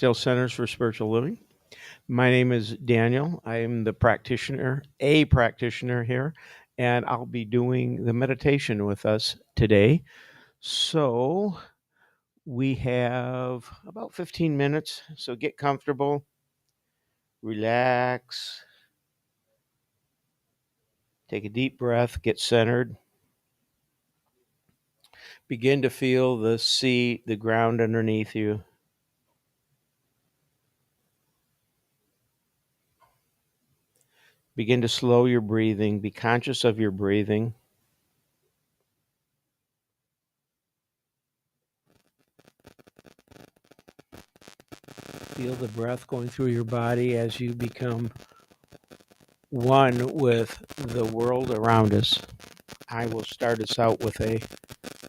Scottsdale Centers for Spiritual Living. My name is Daniel. I am a practitioner here, and I'll be doing the meditation with us today. So we have about 15 minutes. So get comfortable, relax, take a deep breath, get centered. Begin to feel the ground underneath you. Begin to slow your breathing. Be conscious of your breathing. Feel the breath going through your body as you become one with the world around us. I will start us out with a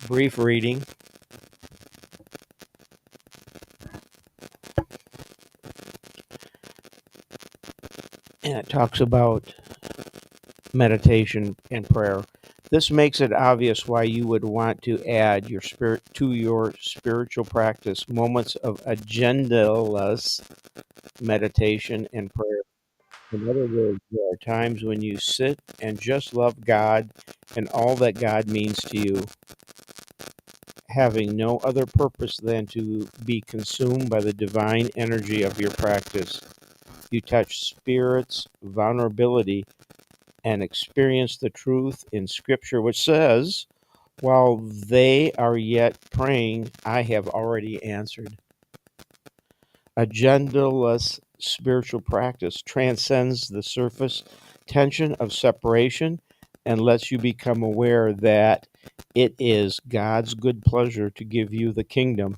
brief reading. And it talks about meditation and prayer. This makes it obvious why you would want to add your spirit to your spiritual practice, moments of agendaless meditation and prayer. In other words, there are times when you sit and just love God and all that God means to you, having no other purpose than to be consumed by the divine energy of your practice. You touch spirit's vulnerability and experience the truth in Scripture, which says, while they are yet praying, I have already answered. Agendaless spiritual practice transcends the surface tension of separation and lets you become aware that it is God's good pleasure to give you the kingdom.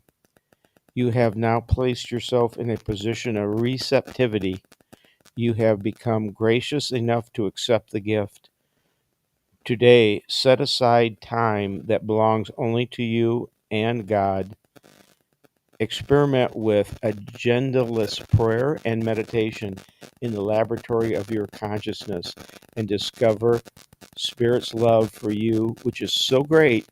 You have now placed yourself in a position of receptivity. You have become gracious enough to accept the gift. Today, set aside time that belongs only to you and God. Experiment with agendaless prayer and meditation in the laboratory of your consciousness and discover Spirit's love for you, which is so great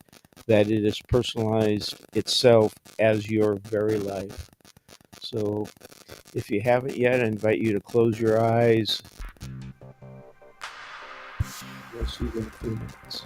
that it has personalized itself as your very life. So, if you haven't yet, I invite you to close your eyes. We'll see you in a few minutes.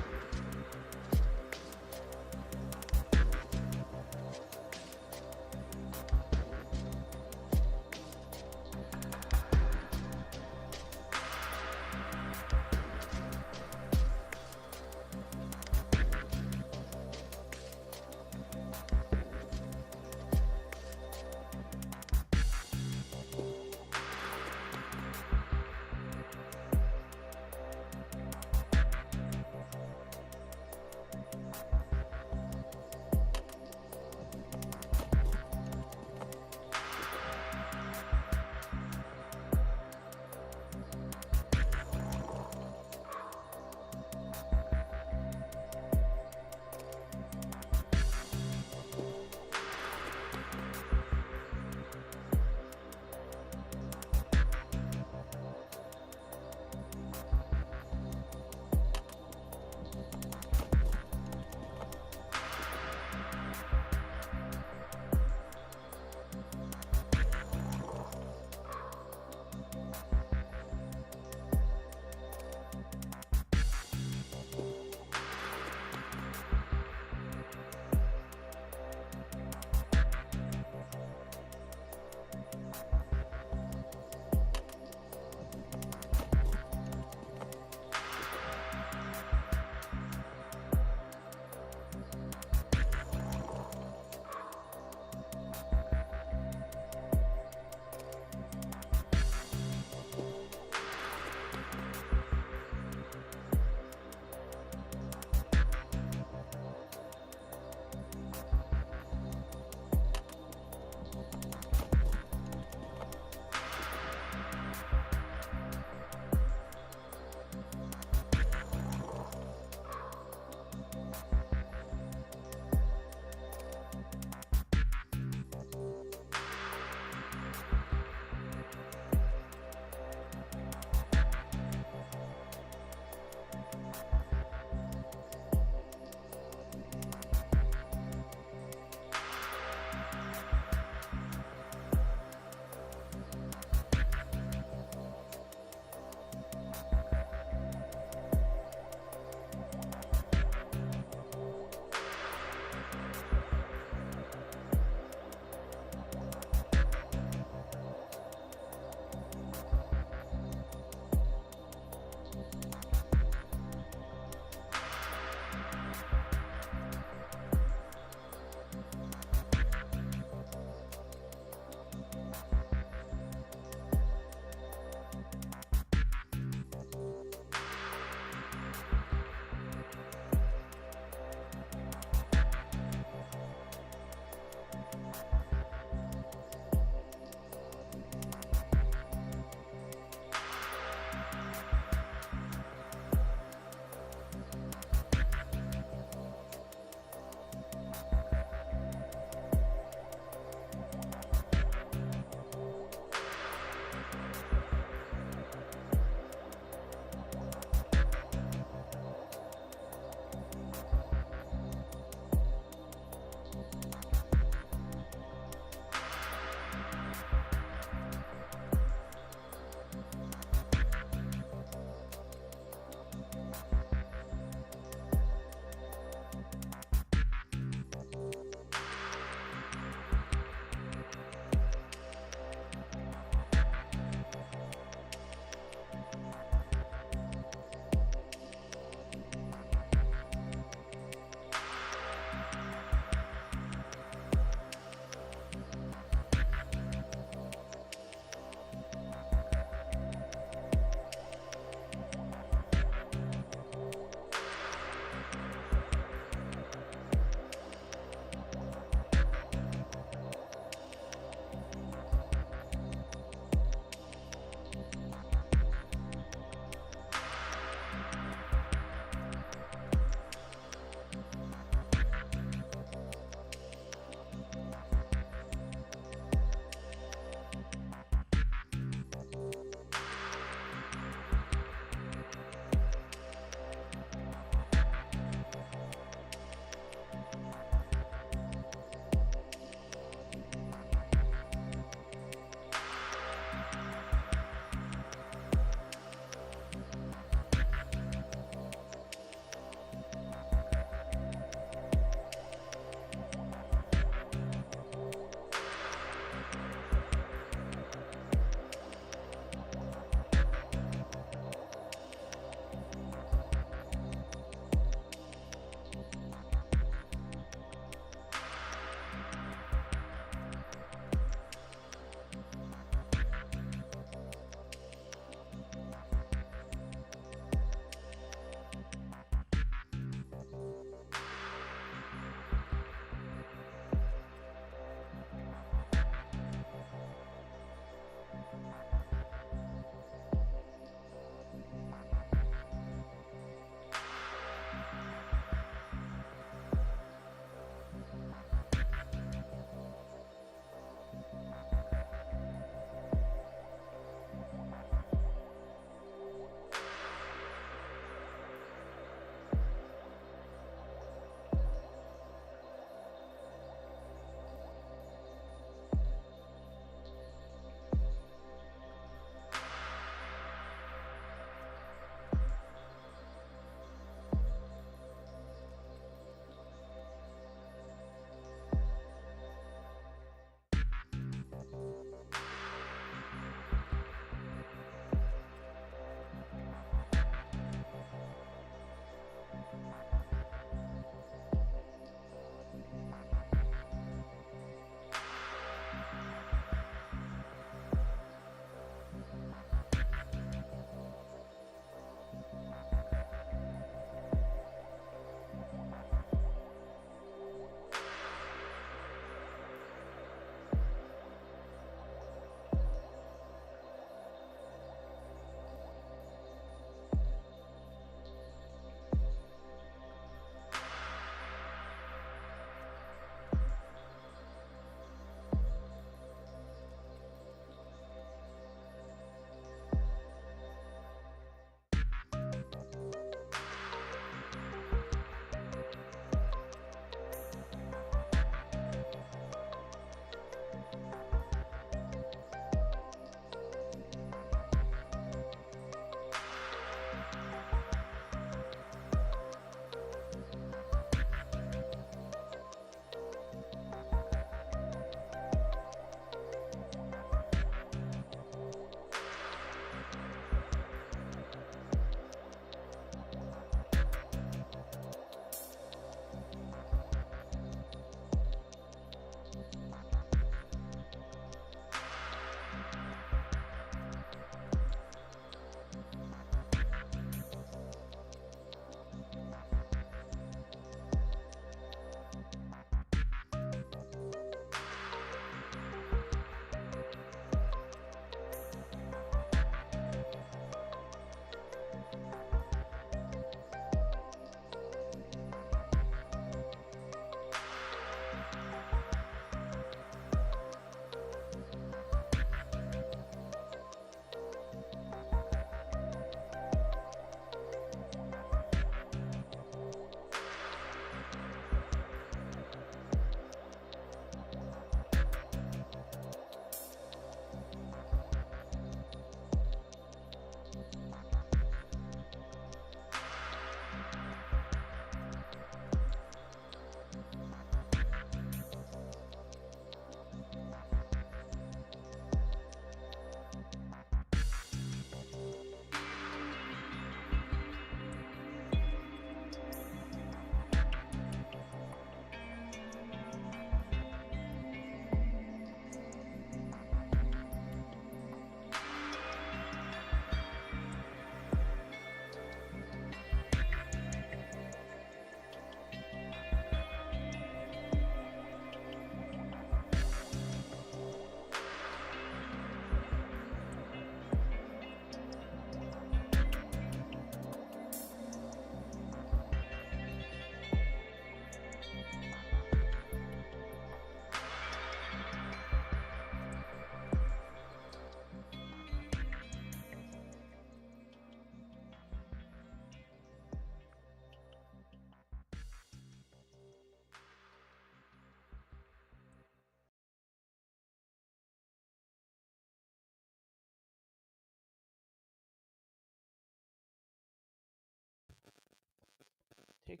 Take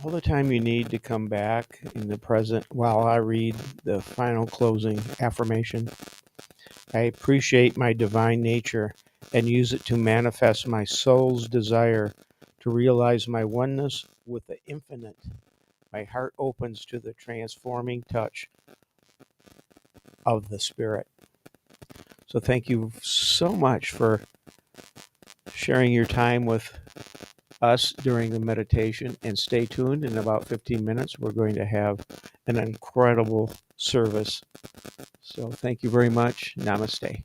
all the time you need to come back in the present while I read the final closing affirmation. I appreciate my divine nature and use it to manifest my soul's desire to realize my oneness with the infinite. My heart opens to the transforming touch of the Spirit. So thank you so much for sharing your time with us during the meditation, and stay tuned. In about 15 minutes, we're going to have an incredible service. So thank you very much. Namaste.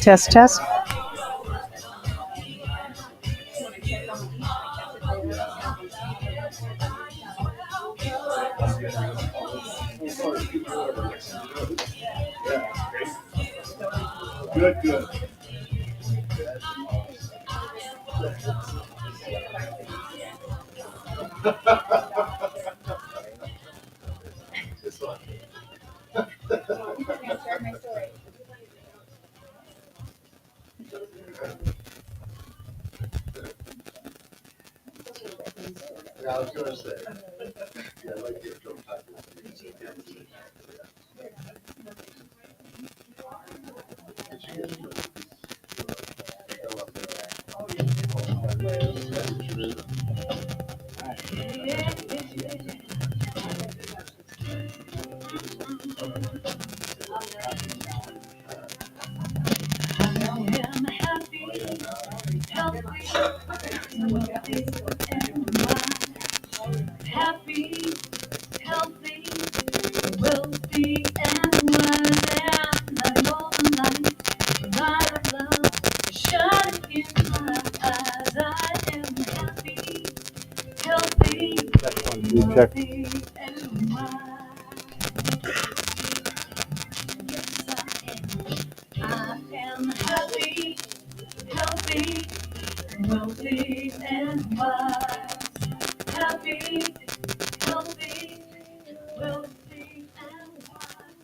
Test, test. Good, good. Yeah, I was going to say. Yeah, I like your drum type. Happy, healthy, wealthy, and wise, and I know the light of love is shining in my eyes. I am happy, healthy, Check. wealthy, and wise. I am happy, healthy, wealthy, and wise. Happy, healthy, wealthy, and wise.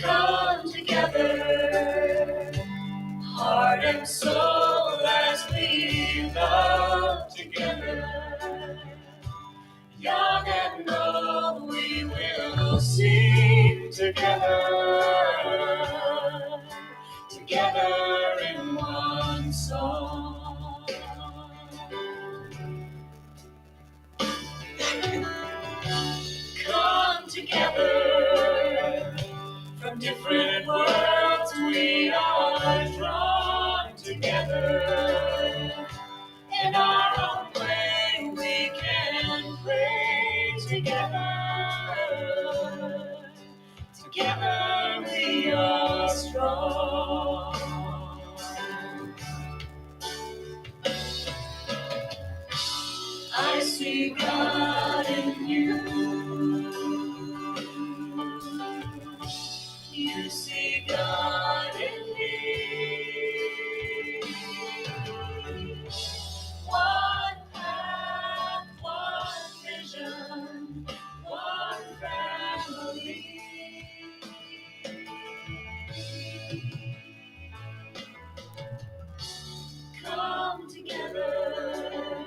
Come together, heart and soul, as we love together. Young and old, we will sing together, together in one song. Come together, from different worlds we are drawn together. In our own way we can pray together. Together we are strong. I see God in you. You see God in me. One path, one vision, one family. Come together,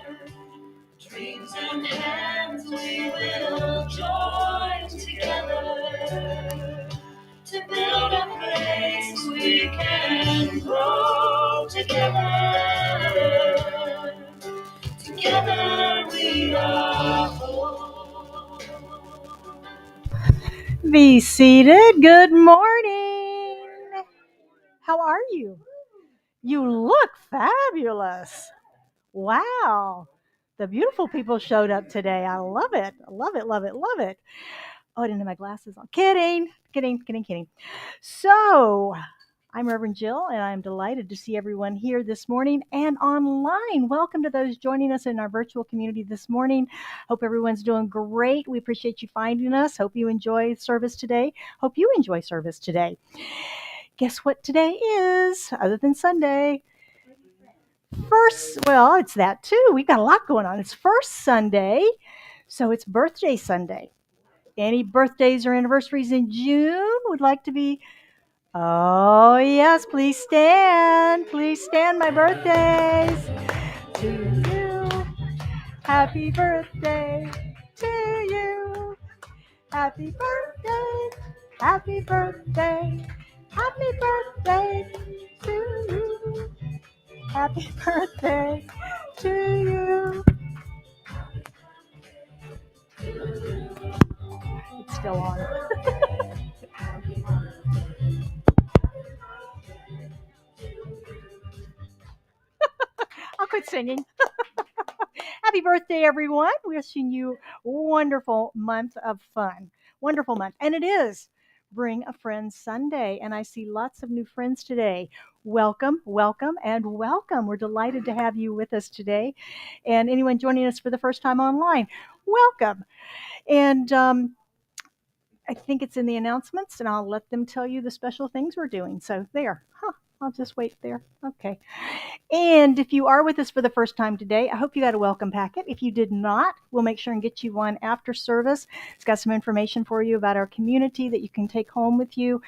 dreams and hands we will join together to build a place we can grow together. Together we are whole. Be seated. Good morning. How are you? You look fabulous. Wow. The beautiful people showed up today. I love it. Love it, love it, love it. Oh, I didn't have my glasses on. Kidding. So, I'm Reverend Jill, and I'm delighted to see everyone here this morning and online. Welcome to those joining us in our virtual community this morning. Hope everyone's doing great. We appreciate you finding us. Hope you enjoy service today. Hope you enjoy service today. Guess what today is, other than Sunday? Well, it's that too. We've got a lot going on. It's first Sunday, so it's birthday Sunday. Any birthdays or anniversaries in June would like to be? Oh, yes, please stand. Please stand, my birthdays. To you. Happy birthday to you. Happy birthday. Happy birthday. Happy birthday to you. Happy birthday to you. It's still on. I'll quit singing. Happy birthday, everyone. Wishing you a wonderful month of fun. Wonderful month. And it is Bring a Friend Sunday. And I see lots of new friends today. Welcome, welcome, and welcome. We're delighted to have you with us today. And anyone joining us for the first time online, welcome. And I think it's in the announcements, and I'll let them tell you the special things we're doing. So there. I'll just wait there. Okay. And if you are with us for the first time today, I hope you got a welcome packet. If you did not, we'll make sure and get you one after service. It's got some information for you about our community that you can take home with you.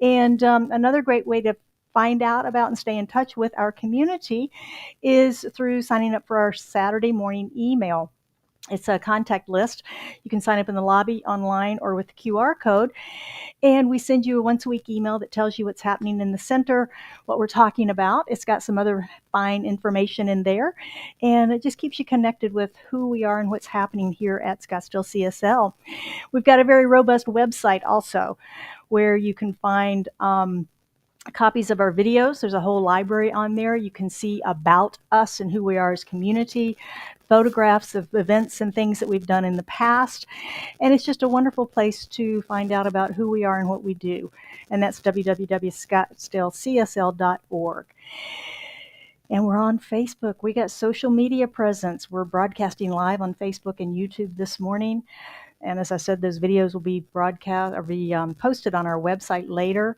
And another great way to find out about and stay in touch with our community is through signing up for our Saturday morning email. It's a contact list. You can sign up in the lobby, online, or with the QR code. And we send you a once a week email that tells you what's happening in the center, what we're talking about. It's got some other fine information in there. And it just keeps you connected with who we are and what's happening here at Scottsdale CSL. We've got a very robust website also where you can find copies of our videos. There's a whole library on there. You can see about us and who we are as community, photographs of events and things that we've done in the past. And it's just a wonderful place to find out about who we are and what we do. And that's www.scottsdalecsl.org. And we're on Facebook. We got social media presence. We're broadcasting live on Facebook and YouTube this morning. And as I said, those videos will be broadcast or be posted on our website later.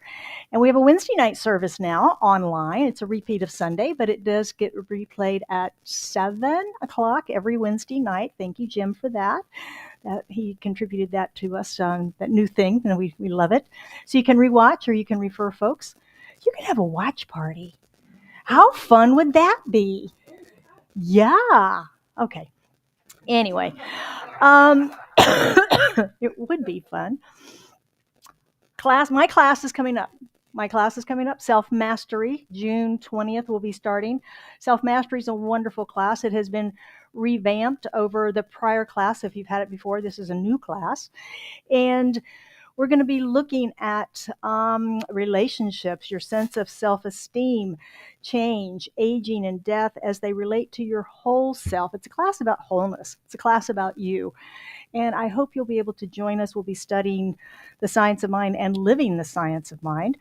And we have a Wednesday night service now online. It's a repeat of Sunday, but it does get replayed at 7 o'clock every Wednesday night. Thank you, Jim, for that. He contributed that to us, that new thing, and we love it. So you can rewatch or you can refer folks. You can have a watch party. How fun would that be? Yeah. Okay. Anyway, it would be fun. My class is coming up. Self-Mastery, June 20th will be starting. Self-Mastery is a wonderful class. It has been revamped over the prior class. If you've had it before, this is a new class. And we're going to be looking at relationships, your sense of self-esteem, change, aging, and death as they relate to your whole self. It's a class about wholeness. It's a class about you. And I hope you'll be able to join us. We'll be studying the science of mind and living the science of mind,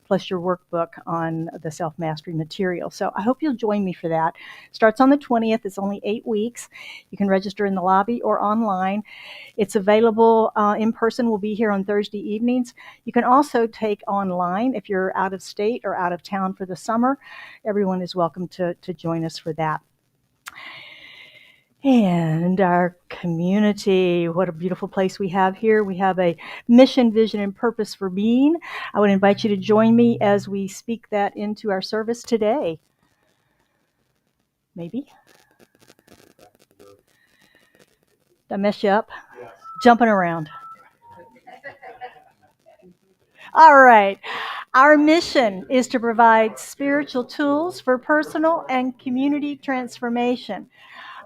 plus your workbook on the self-mastery material. So I hope you'll join me for that. Starts on the 20th. It's only 8 weeks. You can register in the lobby or online. It's available in person. We'll be here on Thursday evenings. You can also take online if you're out of state or out of town for the summer. Everyone is welcome to join us for that. And our community, what a beautiful place we have here. We have a mission, vision, and purpose for being. I would invite you to join me as we speak that into our service today. Maybe? Did I mess you up? Yes. Jumping around. All right. Our mission is to provide spiritual tools for personal and community transformation.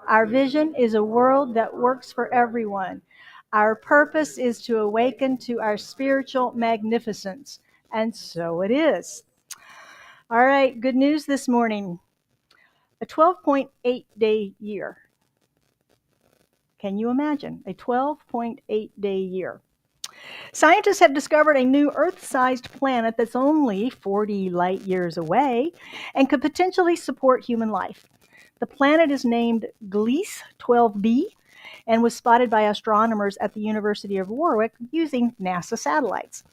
Our vision is a world that works for everyone. Our purpose is to awaken to our spiritual magnificence. And so it is. All right, good news this morning. A 12.8 day year. Can you imagine? A 12.8 day year. Scientists have discovered a new Earth-sized planet that's only 40 light years away and could potentially support human life. The planet is named Gliese 12b and was spotted by astronomers at the University of Warwick using NASA satellites.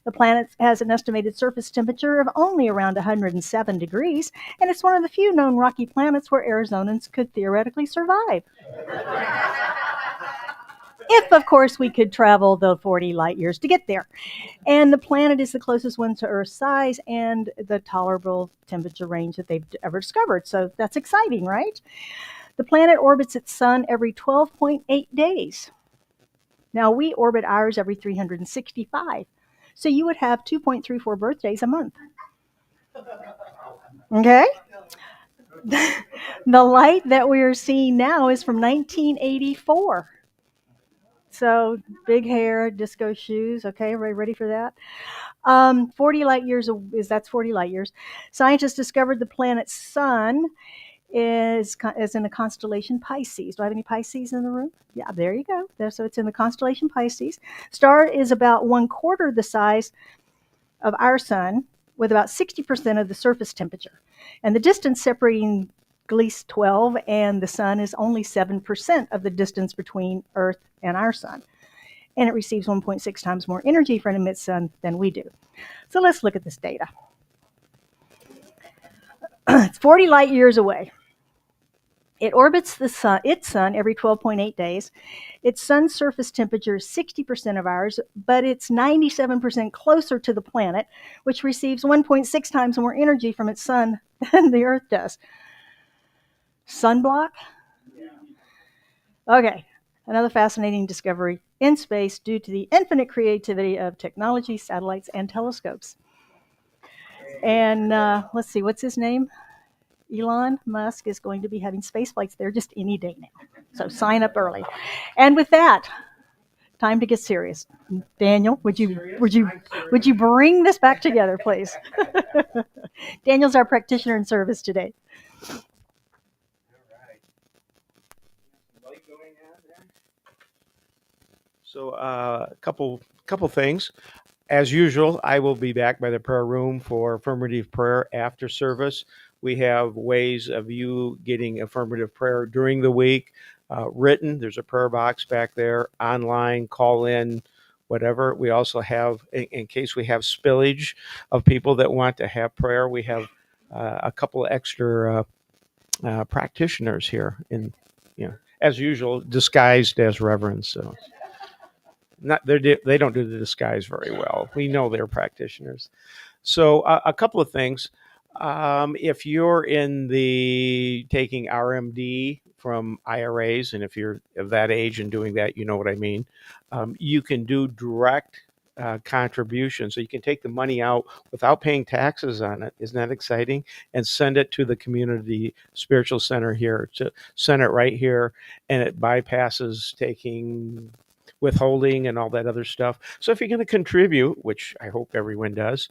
The planet has an estimated surface temperature of only around 107 degrees, and it's one of the few known rocky planets where Arizonans could theoretically survive. If, of course, we could travel the 40 light years to get there. And the planet is the closest one to Earth's size and the tolerable temperature range that they've ever discovered. So that's exciting, right? The planet orbits its sun every 12.8 days. Now, we orbit ours every 365. So you would have 2.34 birthdays a month. Okay? The light that we are seeing now is from 1984. So big hair, disco shoes. Okay, everybody ready for that? 40 light years that's 40 light years. Scientists discovered the planet's sun is in the constellation Pisces. Do I have any Pisces in the room? Yeah, there you go. So it's in the constellation Pisces. Star is about 1/4 the size of our sun, with about 60% of the surface temperature. And the distance separating Gliese 12 and the sun is only 7% of the distance between Earth and our sun. And it receives 1.6 times more energy from its sun than we do. So let's look at this data. It's 40 light years away. It orbits its sun every 12.8 days. Its sun's surface temperature is 60% of ours, but it's 97% closer to the planet, which receives 1.6 times more energy from its sun than the Earth does. Sunblock? Okay, another fascinating discovery in space due to the infinite creativity of technology, satellites, and telescopes. And let's see, what's his name? Elon Musk is going to be having space flights there just any day now. So sign up early. And with that, time to get serious. Daniel, would you bring this back together, please? Daniel's our practitioner in service today. So a couple things. As usual, I will be back by the prayer room for affirmative prayer after service. We have ways of you getting affirmative prayer during the week. Written, there's a prayer box back there. Online, call in, whatever. We also have, in case we have spillage of people that want to have prayer, we have a couple extra practitioners here, as usual, disguised as reverends. So they don't do the disguise very well. We know they're practitioners. So a couple of things. If you're in the taking RMD from IRAs, and if you're of that age and doing that, you know what I mean. You can do direct contribution, so you can take the money out without paying taxes on it. Isn't that exciting? And send it to the community spiritual center here, to send it right here, and it bypasses taking withholding and all that other stuff. So if you're going to contribute, which I hope everyone does,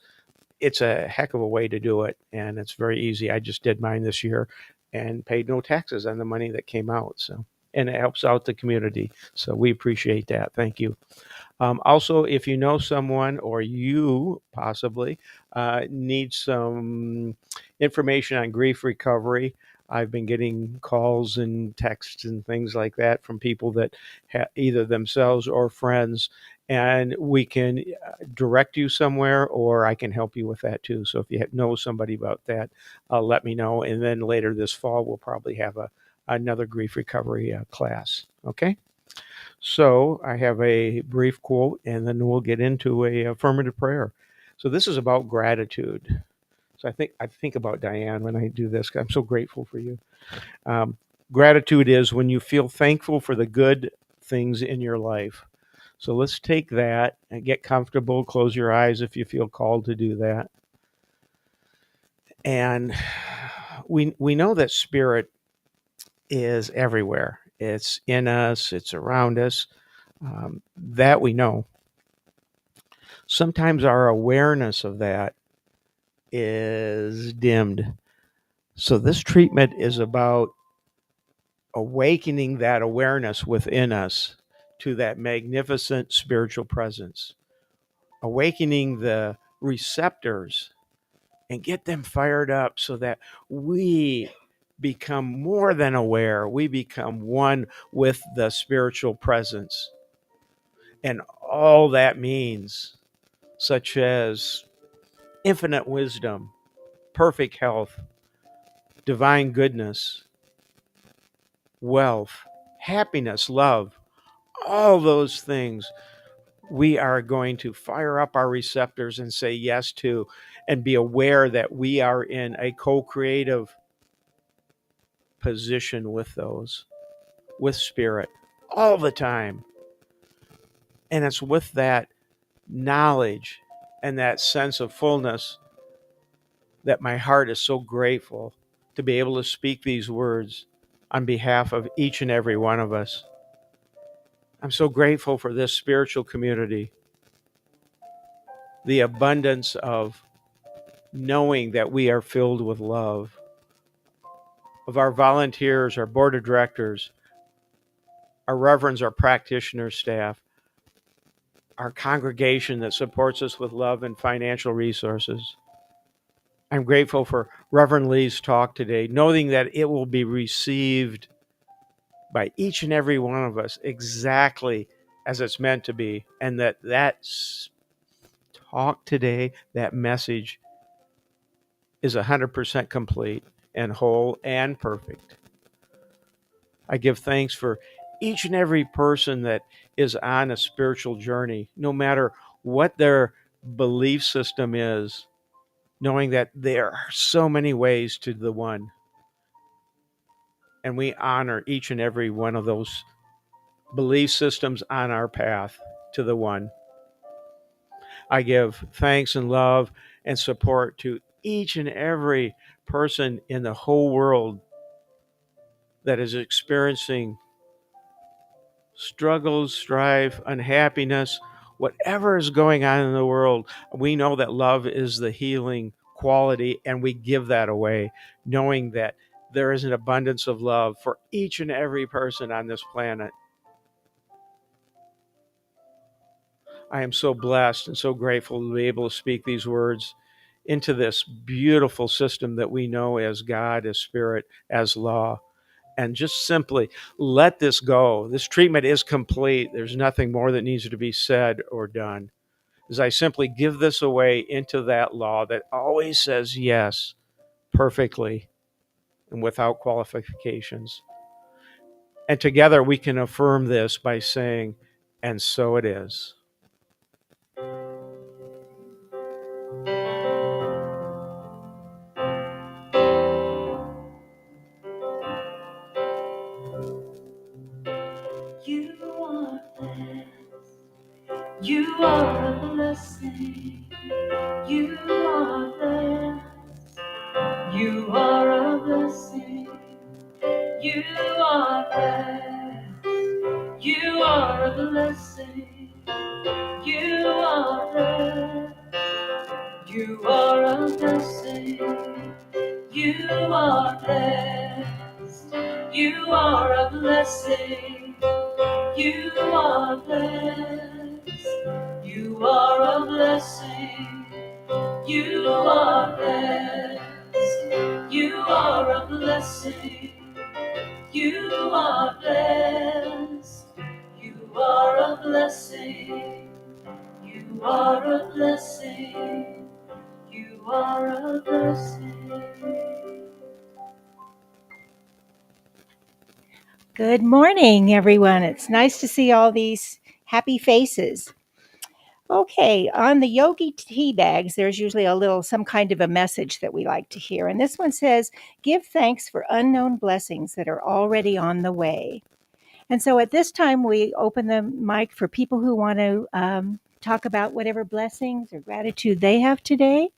it's a heck of a way to do it, and it's very easy. I just did mine this year and paid no taxes on the money that came out. So, and it helps out the community. So we appreciate that. Thank you. Also, if you know someone or you possibly need some information on grief recovery, I've been getting calls and texts and things like that from people that either themselves or friends, and we can direct you somewhere, or I can help you with that too. So if you know somebody about that, let me know. And then later this fall, we'll probably have another grief recovery class. Okay. So I have a brief quote, and then we'll get into a affirmative prayer. So this is about gratitude. So I think about Diane when I do this. I'm so grateful for you. Gratitude is when you feel thankful for the good things in your life. So let's take that and get comfortable. Close your eyes if you feel called to do that. And we know that spirit is everywhere. It's in us. It's around us. That we know. Sometimes our awareness of that is dimmed. So this treatment is about awakening that awareness within us to that magnificent spiritual presence, awakening the receptors and get them fired up so that we become more than aware. We become one with the spiritual presence and all that means, such as infinite wisdom, perfect health, divine goodness, wealth, happiness, love, all those things. We are going to fire up our receptors and say yes to, and be aware that we are in a co creative position with those, with spirit, all the time. And it's with that knowledge and that sense of fullness that my heart is so grateful to be able to speak these words on behalf of each and every one of us. I'm so grateful for this spiritual community, the abundance of knowing that we are filled with love, of our volunteers, our board of directors, our reverends, our practitioner staff, our congregation that supports us with love and financial resources. I'm grateful for Reverend Lee's talk today, knowing that it will be received by each and every one of us exactly as it's meant to be, and that talk today, that message is 100% complete and whole and perfect. I give thanks for each and every person that is on a spiritual journey, no matter what their belief system is, knowing that there are so many ways to the one. And we honor each and every one of those belief systems on our path to the one. I give thanks and love and support to each and every person in the whole world that is experiencing struggles, strife, unhappiness, whatever is going on in the world. We know that love is the healing quality, and we give that away, knowing that there is an abundance of love for each and every person on this planet. I am so blessed and so grateful to be able to speak these words into this beautiful system that we know as God, as Spirit, as law. And just simply let this go. This treatment is complete. There's nothing more that needs to be said or done. As I simply give this away into that law that always says yes perfectly and without qualifications. And together we can affirm this by saying, and so it is. You are blessed. You are a blessing. You are blessed. You are a blessing. You are blessed. You are a blessing. You are blessed. You are a blessing. You are blessed. You are a blessing. You are blessed. You are a blessing. You are blessed. You are a blessing. You are blessed. You are a blessing. You are a blessing. You are a blessing. Good morning, everyone. It's nice to see all these happy faces. Okay, on the yogi tea bags, there's usually some kind of a message that we like to hear. And this one says, give thanks for unknown blessings that are already on the way. And so at this time, we open the mic for people who want to talk about whatever blessings or gratitude they have today.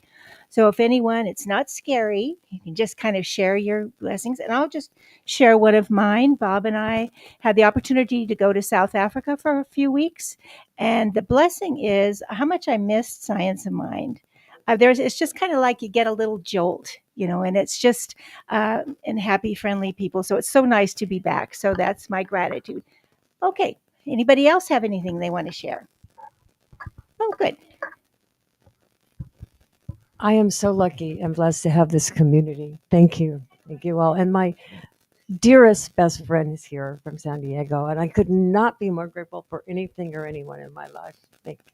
So if anyone, it's not scary, you can just kind of share your blessings. And I'll just share one of mine. Bob and I had the opportunity to go to South Africa for a few weeks. And the blessing is how much I missed Science of Mind. It's just kind of like you get a little jolt, and it's just and happy, friendly people. So it's so nice to be back. So that's my gratitude. Okay, Anybody else have anything they want to share? Oh, good. I am so lucky and blessed to have this community. Thank you. Thank you all. And my dearest best friend is here from San Diego, and I could not be more grateful for anything or anyone in my life. Thank you.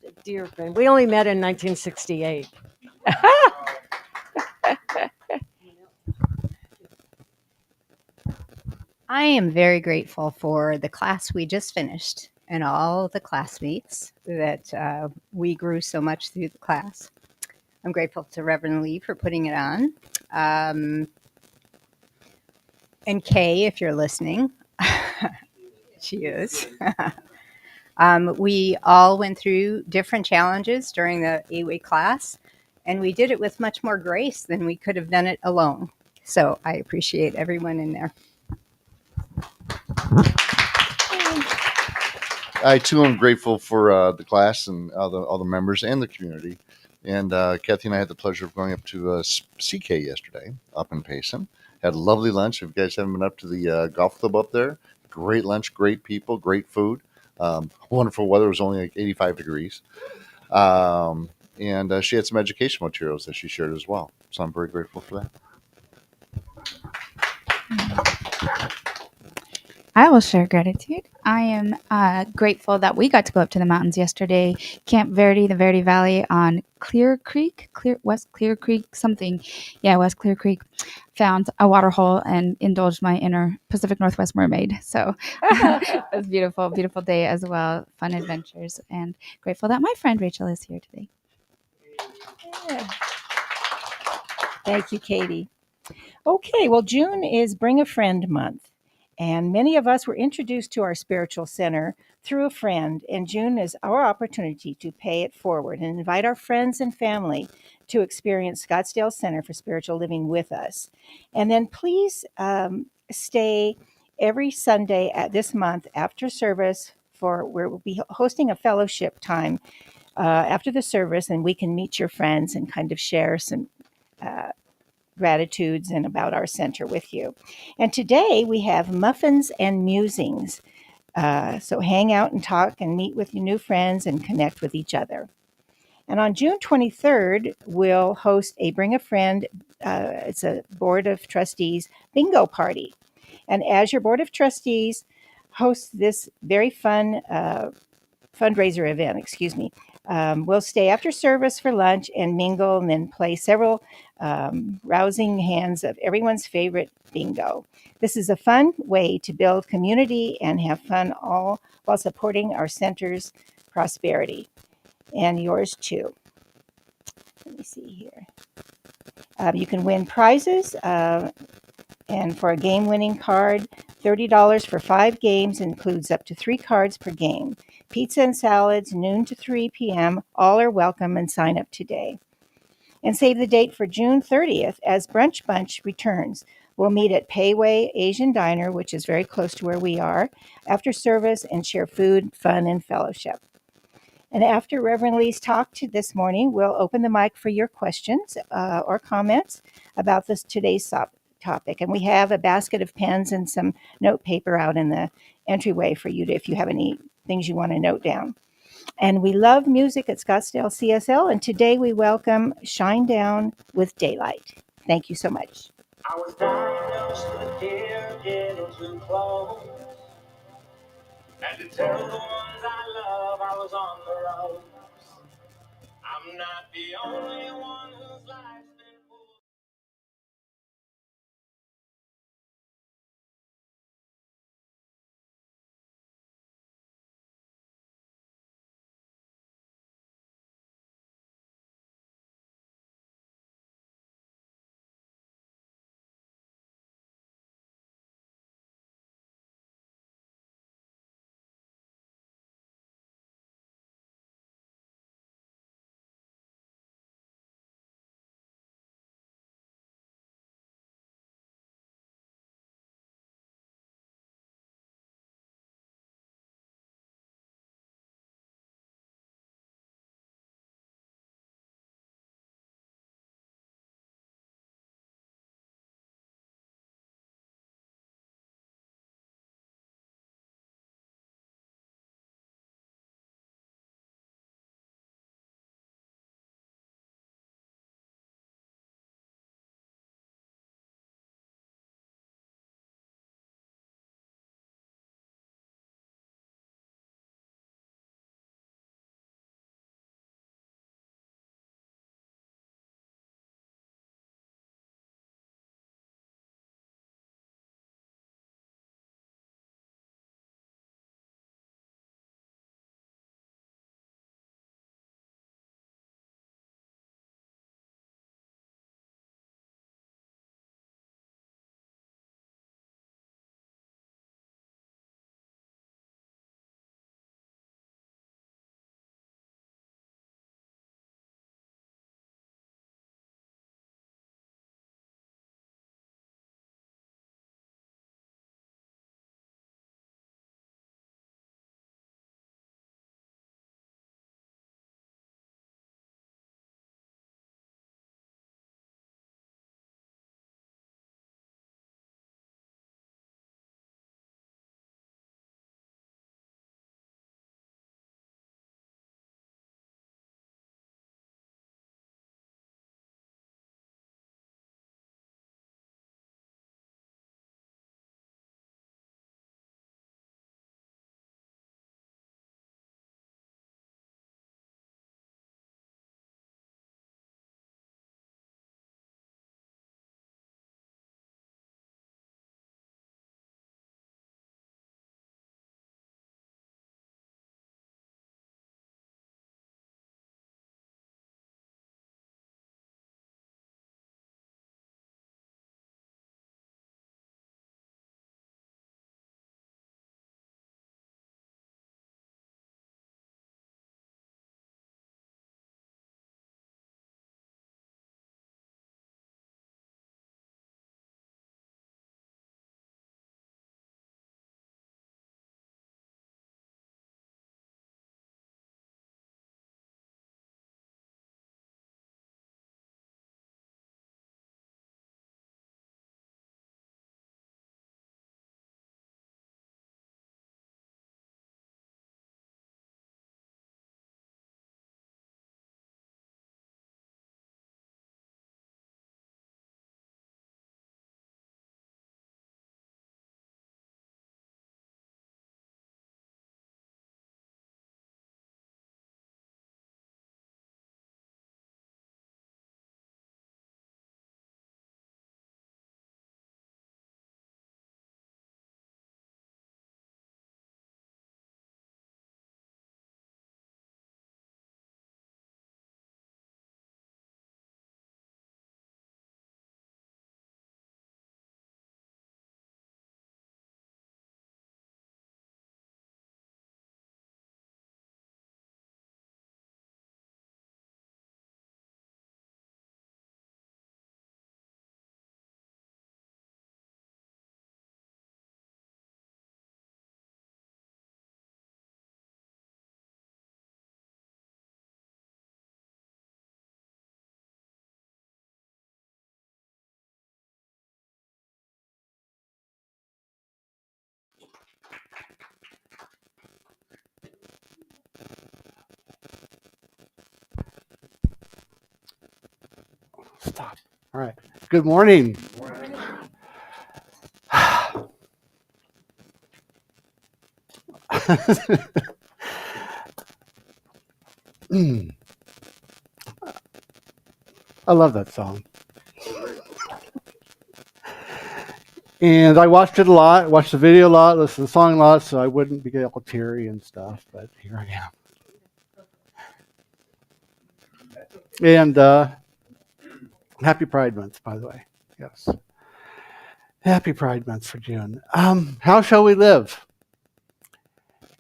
A dear friend. We only met in 1968. I am very grateful for the class we just finished and all the classmates that we grew so much through the class. I'm grateful to Reverend Lee for putting it on. And Kay, if you're listening, she is. We all went through different challenges during the 8-week class, and we did it with much more grace than we could have done it alone. So I appreciate everyone in there. I too am grateful for the class and all the members and the community. And Kathy and I had the pleasure of going up to CK yesterday up in Payson. Had a lovely lunch. If you guys haven't been up to the golf club up there, great lunch, great people, great food. Wonderful weather. It was only like 85 degrees. And she had some educational materials that she shared as well. So I'm very grateful for that. I will share gratitude. I am grateful that we got to go up to the mountains yesterday. Camp Verde, the Verde Valley on West Clear Creek, something. Yeah, West Clear Creek. Found a water hole and indulged my inner Pacific Northwest mermaid. So it was beautiful, beautiful day as well. Fun adventures, and grateful that my friend Rachel is here today. Yeah. Thank you, Katie. Okay, well, June is Bring a Friend Month, and many of us were introduced to our spiritual center through a friend, and June is our opportunity to pay it forward and invite our friends and family to experience Scottsdale Center for Spiritual Living with us. And then please stay every Sunday at this month after service for where we'll be hosting a fellowship time after the service, and we can meet your friends and kind of share some gratitudes and about our center with you. And today we have muffins and musings. So hang out and talk and meet with your new friends and connect with each other. And on June 23rd, we'll host a Bring a Friend, it's a Board of Trustees bingo party. And as your Board of Trustees hosts this very fun fundraiser event, we'll stay after service for lunch and mingle and then play several rousing hands of everyone's favorite bingo. This is a fun way to build community and have fun all while supporting our center's prosperity and yours too. Let me see here. You can win prizes and for a game winning card, $30 for 5 games includes up to 3 cards per game. Pizza and salads, noon to 3 p.m. All are welcome and sign up today. And save the date for June 30th as Brunch Bunch returns. We'll meet at Payway Asian Diner, which is very close to where we are, after service and share food, fun, and fellowship. And after Reverend Lee's talk this morning, we'll open the mic for your questions or comments about today's topic. And we have a basket of pens and some note paper out in the entryway for you if you have any things you want to note down. And we love music at Scottsdale CSL. And today we welcome Shine Down with Daylight. Thank you so much. I was diagnosed with fear of getting too close, and to tell the ones I love I was on the ropes. I'm not the only one whose life's been full. Stop. All right. Good morning. I love that song. And I watched it a lot, watched the video a lot, listened to the song a lot, so I wouldn't be all teary and stuff, but here I am. And happy Pride Month, by the way. Yes. Happy Pride Month for June. How shall we live?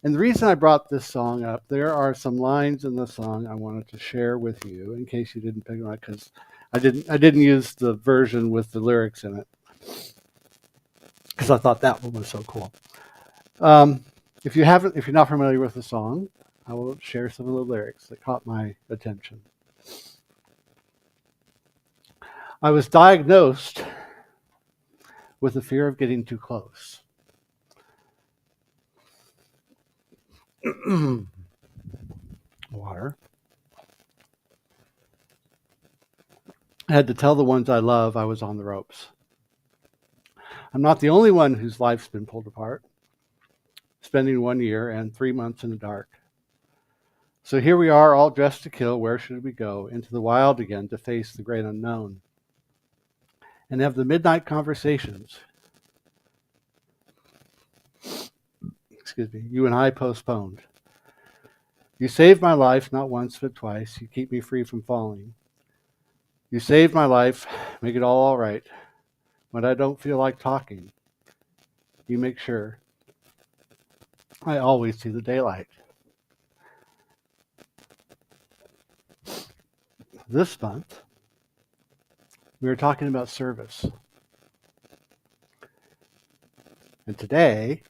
And the reason I brought this song up, there are some lines in the song I wanted to share with you, in case you didn't pick them up, because I didn't use the version with the lyrics in it, because I thought that one was so cool. If you're not familiar with the song, I will share some of the lyrics that caught my attention. I was diagnosed with the fear of getting too close. Water. I had to tell the ones I love I was on the ropes. I'm not the only one whose life's been pulled apart, spending 1 year and 3 months in the dark. So here we are, all dressed to kill. Where should we go? Into the wild again to face the great unknown and have the midnight conversations. Excuse me, you and I postponed. You saved my life, not once but twice. You keep me free from falling. You saved my life, make it all right. When I don't feel like talking, you make sure I always see the daylight. This month, we were talking about service. And today,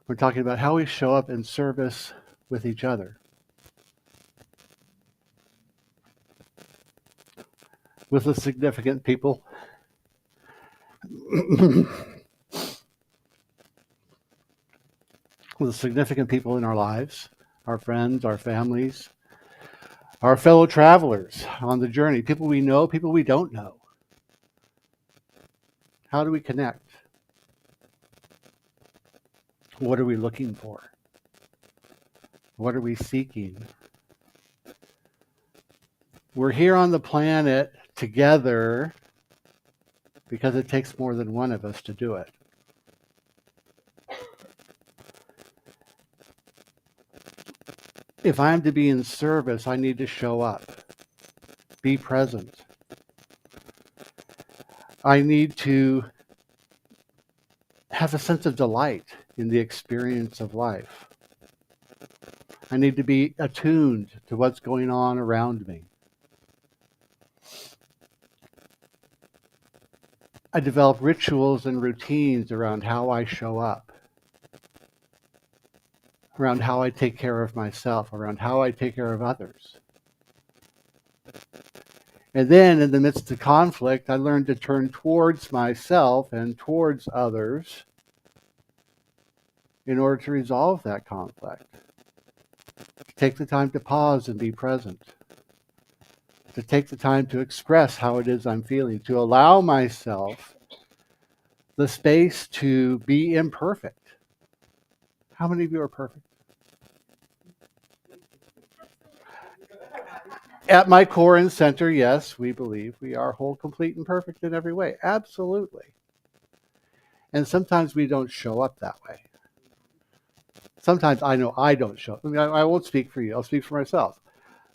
we're talking about how we show up in service with each other. With the significant people. With the significant people in our lives, our friends, our families, our fellow travelers on the journey, people we know, people we don't know. How do we connect? What are we looking for? What are we seeking? We're here on the planet together because it takes more than one of us to do it. If I'm to be in service, I need to show up, be present. I need to have a sense of delight in the experience of life. I need to be attuned to what's going on around me. I develop rituals and routines around how I show up, around how I take care of myself, around how I take care of others. And then in the midst of conflict, I learn to turn towards myself and towards others in order to resolve that conflict. Take the time to pause and be present. To take the time to express how it is I'm feeling. To allow myself the space to be imperfect. How many of you are perfect? At my core and center, yes, we believe we are whole, complete, and perfect in every way. Absolutely. And sometimes we don't show up that way. Sometimes I know I don't show up. I mean, I won't speak for you. I'll speak for myself.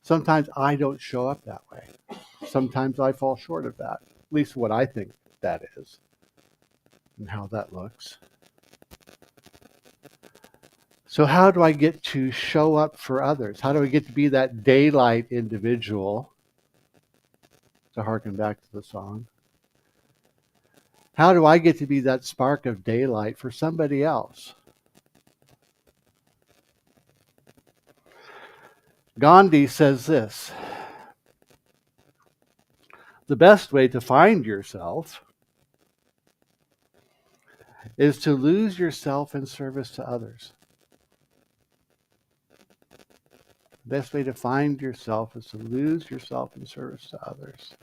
Sometimes I don't show up that way. Sometimes I fall short of that. At least what I think that is and how that looks. So how do I get to show up for others? How do I get to be that daylight individual? To harken back to the song. How do I get to be that spark of daylight for somebody else? Gandhi says this: the best way to find yourself is to lose yourself in service to others. The best way to find yourself is to lose yourself in service to others.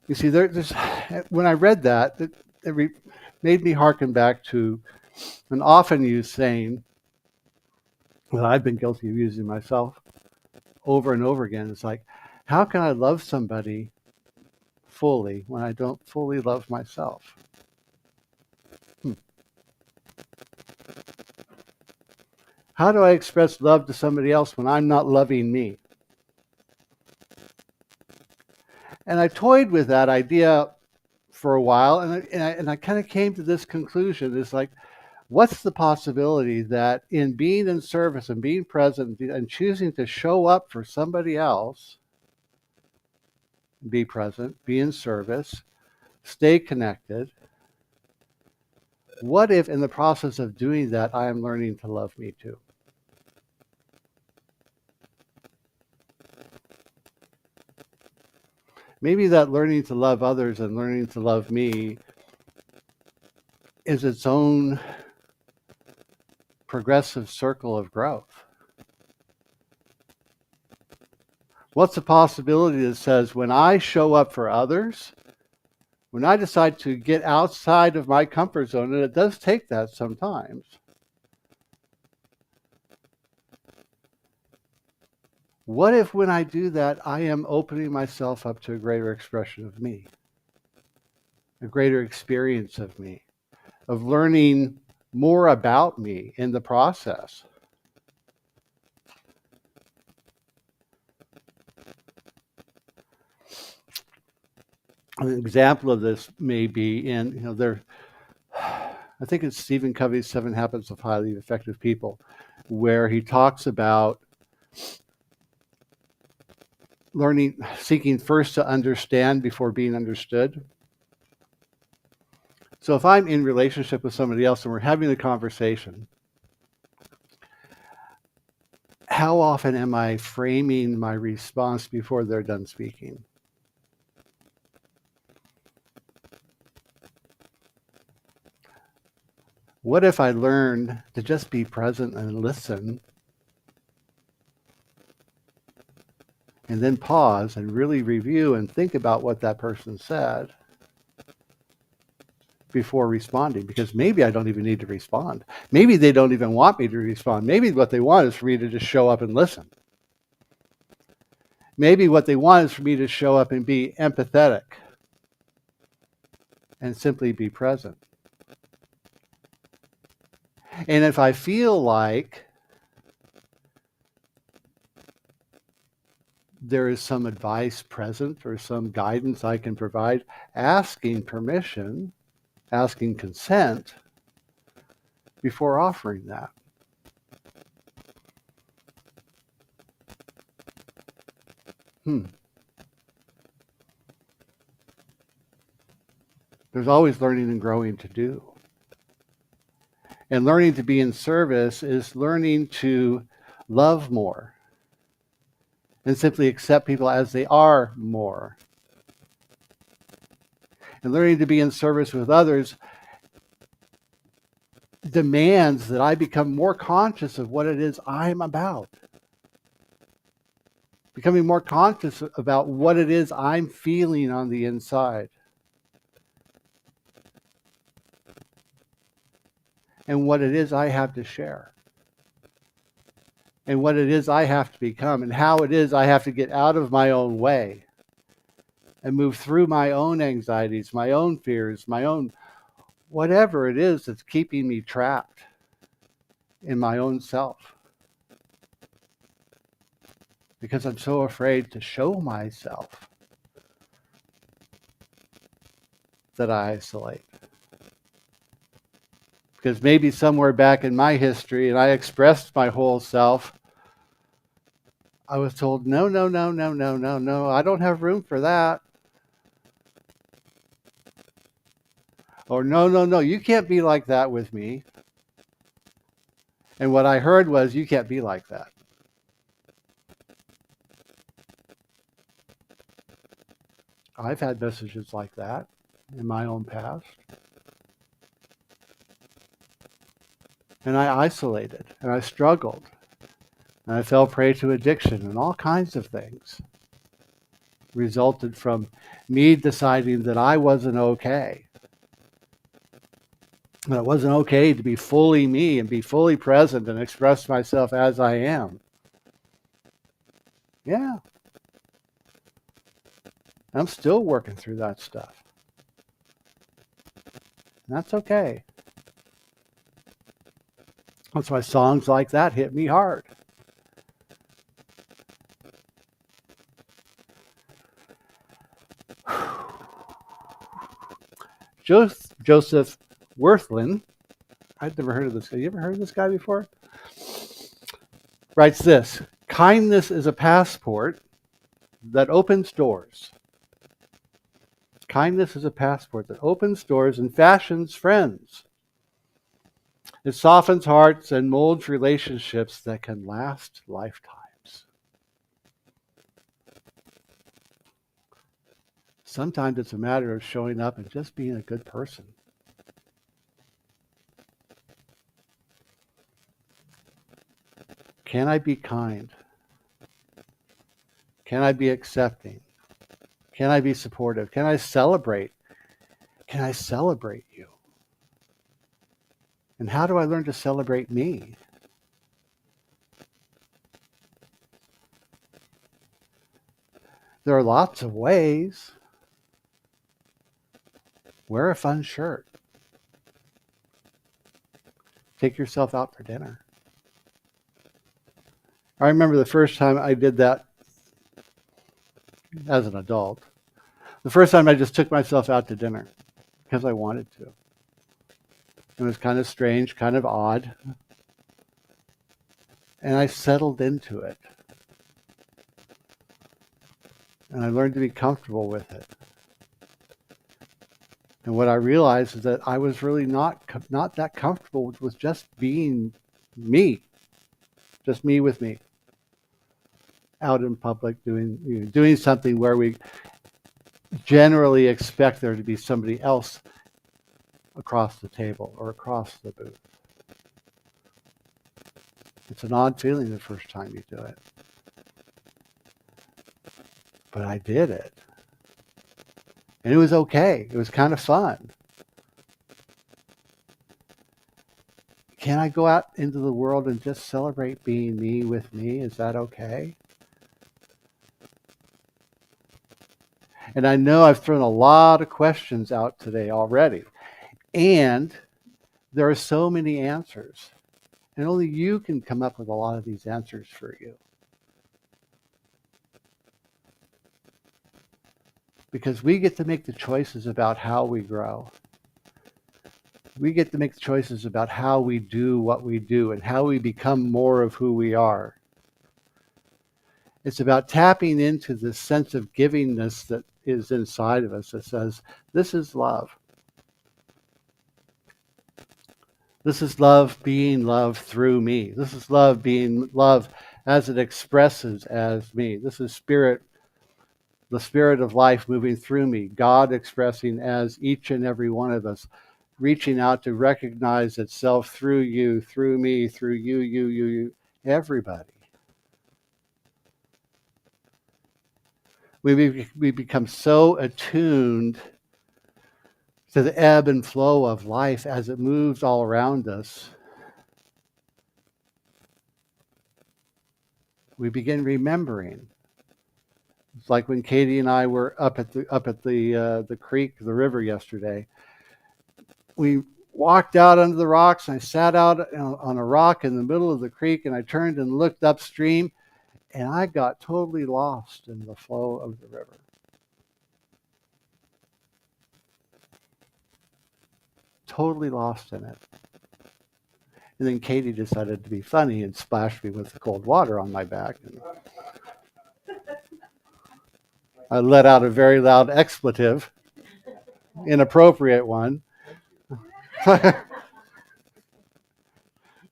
You see, there's when I read that, it made me hearken back to an often used saying that I've been guilty of using myself over and over again. It's like, how can I love somebody fully when I don't fully love myself? How do I express love to somebody else when I'm not loving me? And I toyed with that idea for a while, and I kind of came to this conclusion. It's like, what's the possibility that in being in service and being present and choosing to show up for somebody else, be present, be in service, stay connected, what if in the process of doing that, I am learning to love me too? Maybe that learning to love others and learning to love me is its own progressive circle of growth. What's the possibility that says when I show up for others, when I decide to get outside of my comfort zone, and it does take that sometimes, what if when I do that, I am opening myself up to a greater expression of me, a greater experience of me, of learning more about me in the process? An example of this may be I think it's Stephen Covey's 7 Habits of Highly Effective People, where he talks about seeking first to understand before being understood. So if I'm in relationship with somebody else and we're having a conversation, how often am I framing my response before they're done speaking? What if I learned to just be present and listen, and then pause and really review and think about what that person said before responding? Because maybe I don't even need to respond. Maybe they don't even want me to respond. Maybe what they want is for me to just show up and listen. Maybe what they want is for me to show up and be empathetic and simply be present. And if I feel like there is some advice present or some guidance I can provide, asking permission, asking consent before offering that. There's always learning and growing to do. And learning to be in service is learning to love more and simply accept people as they are more. And learning to be in service with others demands that I become more conscious of what it is I'm about. Becoming more conscious about what it is I'm feeling on the inside. And what it is I have to share. And what it is I have to become. And how it is I have to get out of my own way. And move through my own anxieties, my own fears, my own whatever it is that's keeping me trapped in my own self. Because I'm so afraid to show myself that I isolate. Because maybe somewhere back in my history, and I expressed my whole self, I was told, no, I don't have room for that. Or no, you can't be like that with me. And what I heard was, you can't be like that. I've had messages like that in my own past. And I isolated and I struggled and I fell prey to addiction and all kinds of things resulted from me deciding that I wasn't okay. That it wasn't okay to be fully me and be fully present and express myself as I am. Yeah. I'm still working through that stuff. And that's okay. That's why songs like that hit me hard. Joseph Worthland, I'd never heard of this guy. You ever heard of this guy before? Writes this: kindness is a passport that opens doors. Kindness is a passport that opens doors and fashions friends. It softens hearts and molds relationships that can last lifetimes. Sometimes it's a matter of showing up and just being a good person. Can I be kind? Can I be accepting? Can I be supportive? Can I celebrate? Can I celebrate you? And how do I learn to celebrate me? There are lots of ways. Wear a fun shirt. Take yourself out for dinner. I remember the first time I did that as an adult. The first time I just took myself out to dinner because I wanted to. It was kind of strange, kind of odd. And I settled into it. And I learned to be comfortable with it. And what I realized is that I was really not that comfortable with just being me. Just me with me. Out in public doing something where we generally expect there to be somebody else across the table or across the booth. It's an odd feeling the first time you do it. But I did it. And it was okay. It was kind of fun. Can I go out into the world and just celebrate being me with me? Is that okay? And I know I've thrown a lot of questions out today already. And there are so many answers. And only you can come up with a lot of these answers for you. Because we get to make the choices about how we grow. We get to make the choices about how we do what we do and how we become more of who we are. It's about tapping into this sense of givingness that is inside of us that says, this is love. This is love being love through me. This is love being love as it expresses as me. This is spirit, the spirit of life moving through me. God expressing as each and every one of us, reaching out to recognize itself through you, through me, through you, everybody. We become so attuned to the ebb and flow of life as it moves all around us. We begin remembering. It's like when Katie and I were up at the creek, the river yesterday. We walked out under the rocks, and I sat out on a rock in the middle of the creek, and I turned and looked upstream, and I got totally lost in the flow of the river. Totally lost in it. And then Katie decided to be funny and splashed me with the cold water on my back. And I let out a very loud expletive, inappropriate one,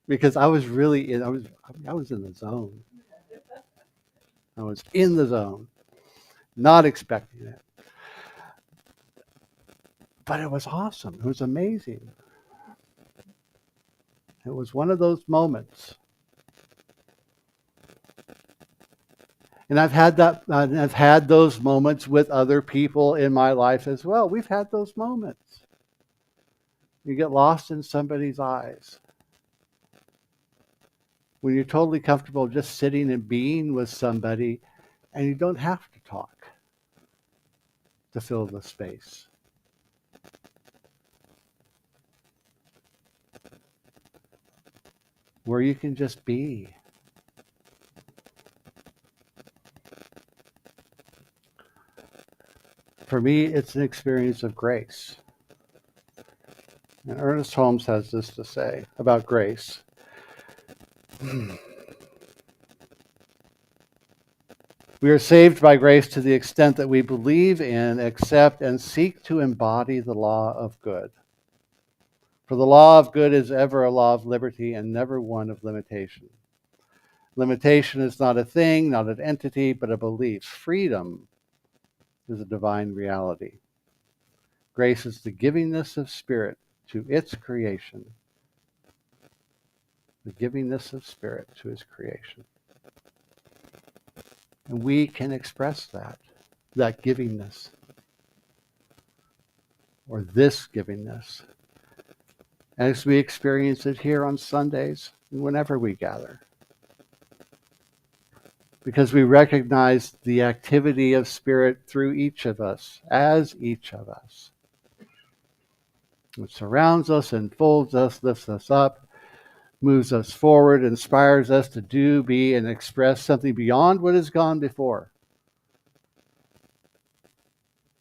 because I was really I was in the zone. I was in the zone, not expecting it. But it was awesome. It was amazing. It was one of those moments. And I've had those moments with other people in my life as well. We've had those moments. You get lost in somebody's eyes. When you're totally comfortable just sitting and being with somebody and you don't have to talk to fill the space. Where you can just be. For me, it's an experience of grace. And Ernest Holmes has this to say about grace. We are saved by grace to the extent that we believe in, accept, and seek to embody the law of good. For the law of good is ever a law of liberty and never one of limitation. Limitation is not a thing, not an entity, but a belief. Freedom is a divine reality. Grace is the givingness of spirit to its creation. The givingness of spirit to its creation. And we can express that givingness, or this givingness, as we experience it here on Sundays and whenever we gather. Because we recognize the activity of spirit through each of us, as each of us. It surrounds us, enfolds us, lifts us up, moves us forward, inspires us to do, be, and express something beyond what has gone before.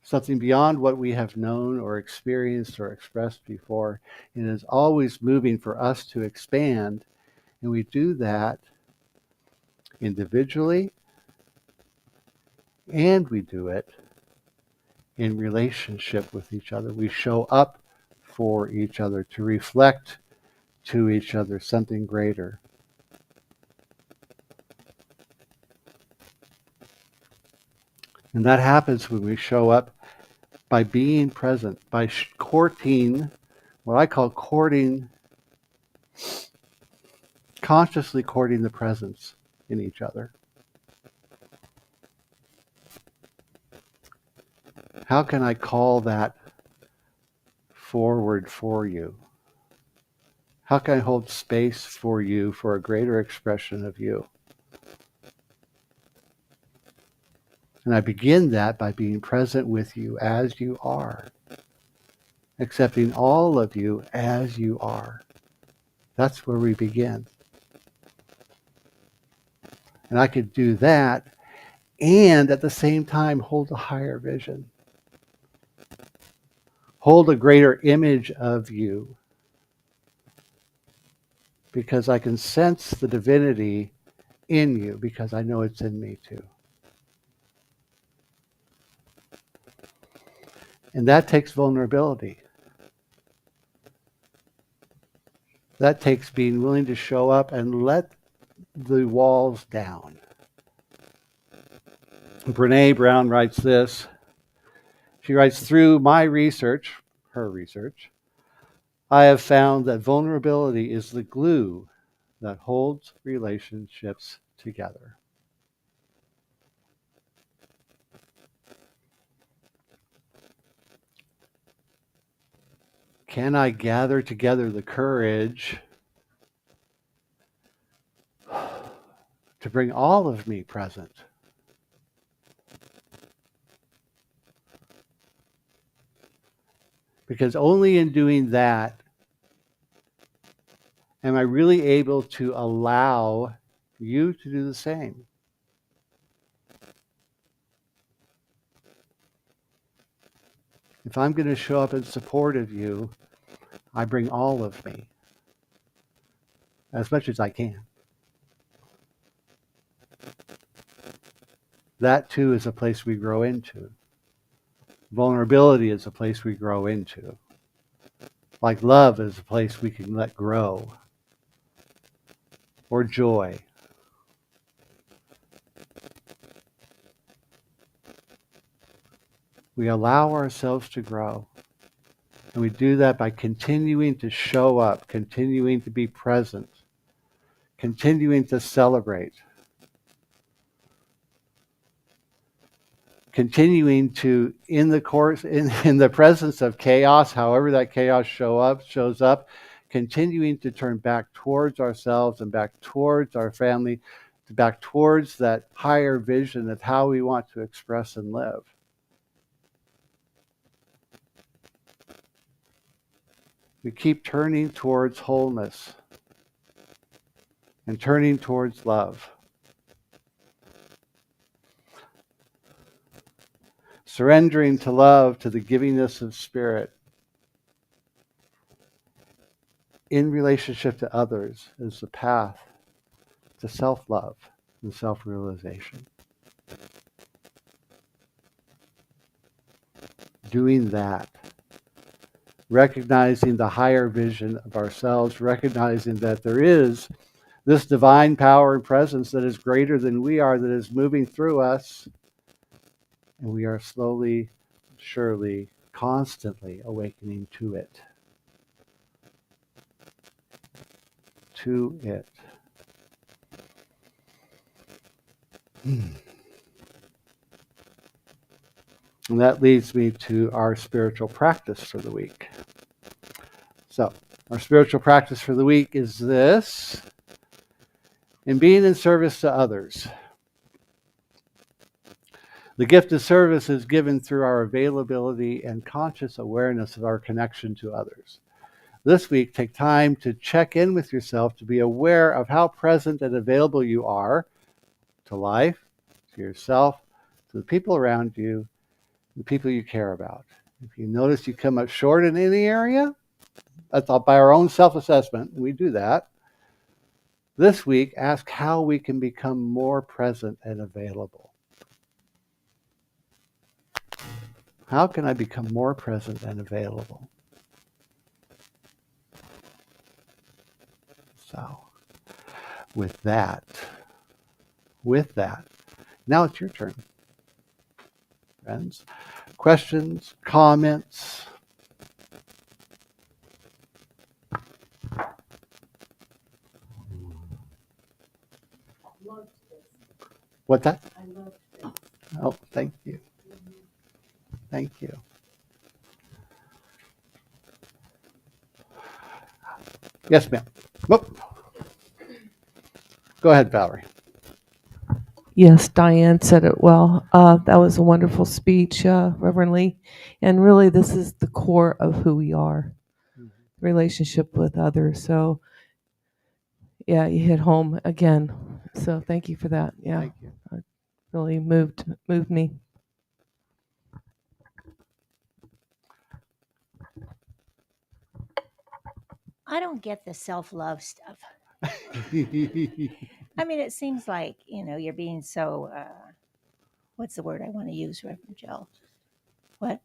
Something beyond what we have known or experienced or expressed before. And is always moving for us to expand. And we do that individually, and we do it in relationship with each other. We show up for each other to reflect to each other something greater. And that happens when we show up by being present, by courting, what I call courting, consciously courting the presence in each other. How can I call that forward for you? How can I hold space for you for a greater expression of you? And I begin that by being present with you as you are, accepting all of you as you are. That's where we begin. And I could do that and at the same time hold a higher vision, hold a greater image of you, because I can sense the divinity in you because I know it's in me too. And that takes vulnerability. That takes being willing to show up and let the walls down. Brene Brown writes this. She writes, through my research, her research, I have found that vulnerability is the glue that holds relationships together. Can I gather together the courage to bring all of me present? Because only in doing that am I really able to allow you to do the same. If I'm going to show up in support of you, I bring all of me as much as I can. That too is a place we grow into. Vulnerability is a place we grow into. Like love is a place we can let grow. Or joy. We allow ourselves to grow. And we do that by continuing to show up, continuing to be present, continuing to celebrate, continuing to, in the presence of chaos, however that chaos shows up, continuing to turn back towards ourselves and back towards our family, back towards that higher vision of how we want to express and live. We keep turning towards wholeness and turning towards love. Surrendering to love, to the givingness of spirit in relationship to others is the path to self-love and self-realization. Doing that, recognizing the higher vision of ourselves, recognizing that there is this divine power and presence that is greater than we are, that is moving through us, and we are slowly, surely, constantly awakening to it. To it. And that leads me to our spiritual practice for the week. So, our spiritual practice for the week is this: in being in service to others. The gift of service is given through our availability and conscious awareness of our connection to others. This week, take time to check in with yourself, to be aware of how present and available you are to life, to yourself, to the people around you, the people you care about. If you notice you come up short in any area, that's all by our own self-assessment, we do that. This week, ask how we can become more present and available. How can I become more present and available? So, with that, now it's your turn, friends. Questions, comments? What's that? I love this. Oh, thank you. Thank you. Yes, ma'am. Whoop. Go ahead, Valerie. Yes, Diane said it well. That was a wonderful speech, Reverend Lee. And really, this is the core of who we are, relationship with others. So, yeah, you hit home again. So thank you for that. Yeah, Thank you. It really moved me. I don't get the self-love stuff. I mean, it seems like, you're being so, what's the word I want to use, Reverend Joe? What?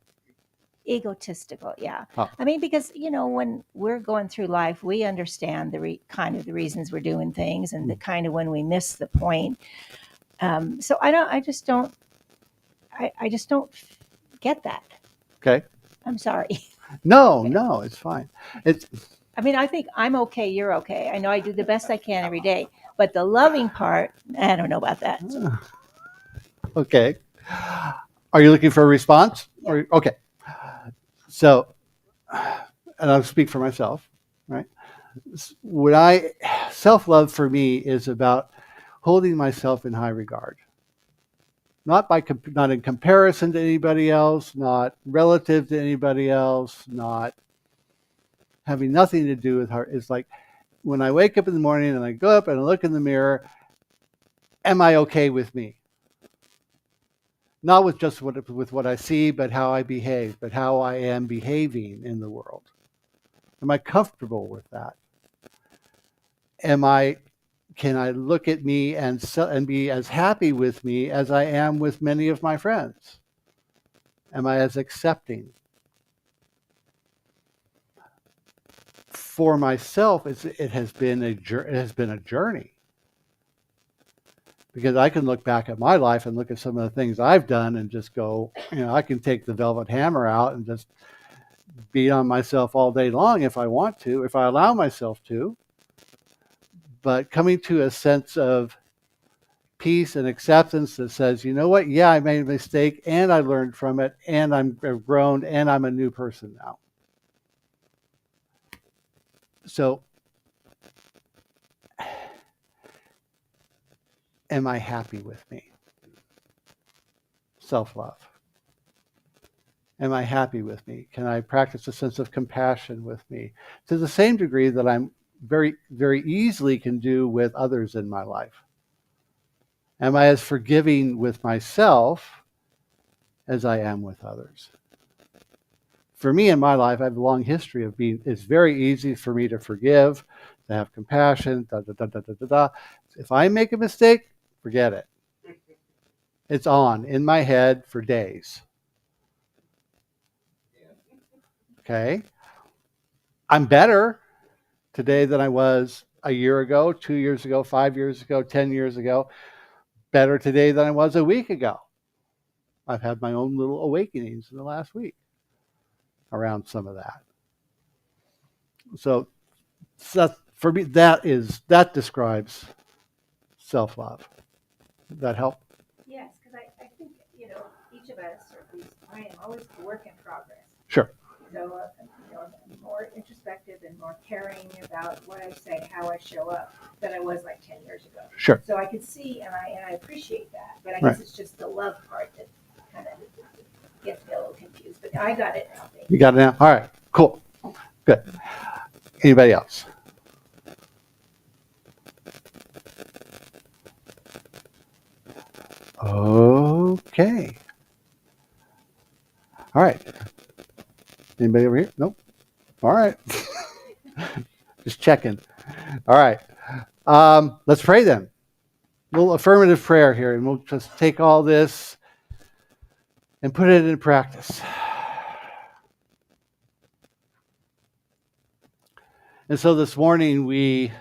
Egotistical, yeah. Oh. I mean, because, when we're going through life, we understand kind of the reasons we're doing things and the kind of when we miss the point. So I just don't get that. Okay. I'm sorry. No, it's fine. I mean, I think I'm okay, you're okay. I know I do the best I can every day, but the loving part, I don't know about that. Okay. Are you looking for a response? Yeah. Okay. So, and I'll speak for myself, right? Self-love for me is about holding myself in high regard. Not in comparison to anybody else, not relative to anybody else, not having nothing to do with her. It's like when I wake up in the morning and I go up and I look in the mirror, am I okay with me? Not with what I see, but how I behave, but how I am behaving in the world. Am I comfortable with that? Can I look at me and be as happy with me as I am with many of my friends? Am I as accepting? For myself, it has been a journey, because I can look back at my life and look at some of the things I've done and just go, I can take the velvet hammer out and just beat on myself all day long if I want to, if I allow myself to. But coming to a sense of peace and acceptance that says, you know what? Yeah, I made a mistake and I learned from it and I've grown and I'm a new person now. So, am I happy with me? Self-love. Am I happy with me? Can I practice a sense of compassion with me to the same degree that I'm very, very easily can do with others in my life? Am I as forgiving with myself as I am with others? For me in my life, I have a long history of being, it's very easy for me to forgive, to have compassion, da, da, da, da, da, da, da. If I make a mistake, forget it. It's on in my head for days. Okay? I'm better today than I was a year ago, 2 years ago, 5 years ago, 10 years ago. Better today than I was a week ago. I've had my own little awakenings in the last week around some of that. So for me, that describes self-love. Does that help? Yes, because I think, each of us, or at least I am, always a work in progress. Sure. So, I'm more introspective and more caring about what I say, how I show up than I was like 10 years ago. Sure. So I can see and I appreciate that, but I Right. guess it's just the love part that kind of gets me a little confused. But I got it now. Thank You got it now? All right. Cool. Good. Anybody else? Okay. All right. Anybody over here? Nope. All right. Just checking. All right. Let's pray then. A little affirmative prayer here, and we'll just take all this and put it in practice. And so this morning we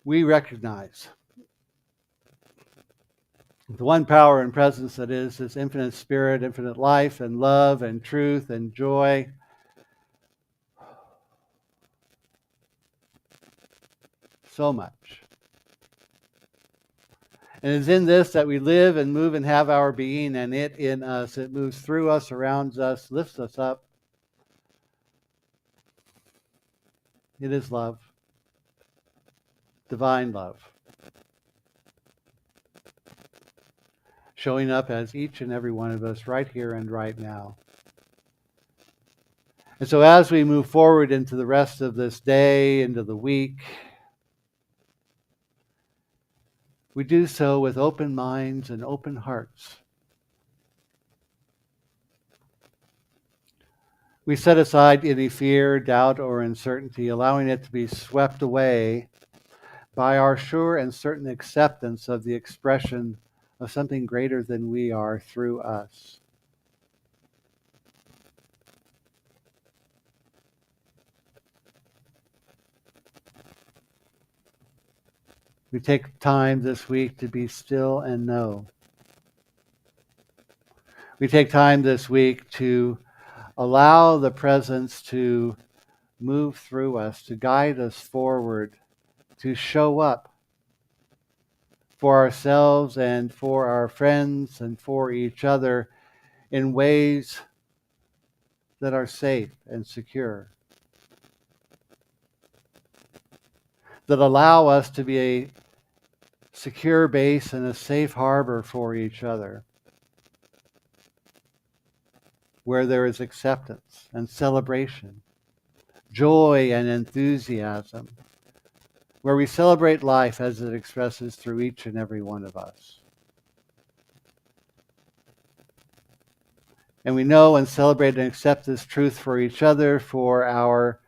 recognize the one power and presence that is this infinite spirit, infinite life and love and truth and joy. So much. And it's in this that we live and move and have our being, and it in us. It moves through us, surrounds us, lifts us up. It is love. Divine love. Showing up as each and every one of us right here and right now. And so as we move forward into the rest of this day, into the week, we do so with open minds and open hearts. We set aside any fear, doubt, or uncertainty, allowing it to be swept away by our sure and certain acceptance of the expression of something greater than we are through us. We take time this week to be still and know. We take time this week to allow the presence to move through us, to guide us forward, to show up for ourselves and for our friends and for each other in ways that are safe and secure, that allow us to be a secure base and a safe harbor for each other, where there is acceptance and celebration, joy and enthusiasm, where we celebrate life as it expresses through each and every one of us. And we know and celebrate and accept this truth for each other, for our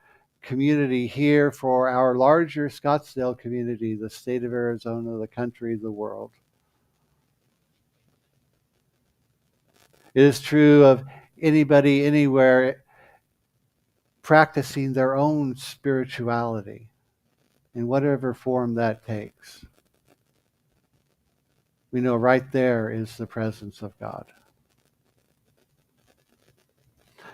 community here, for our larger Scottsdale community, the state of Arizona, the country, the world. It is true of anybody, anywhere, practicing their own spirituality in whatever form that takes. We know right there is the presence of God.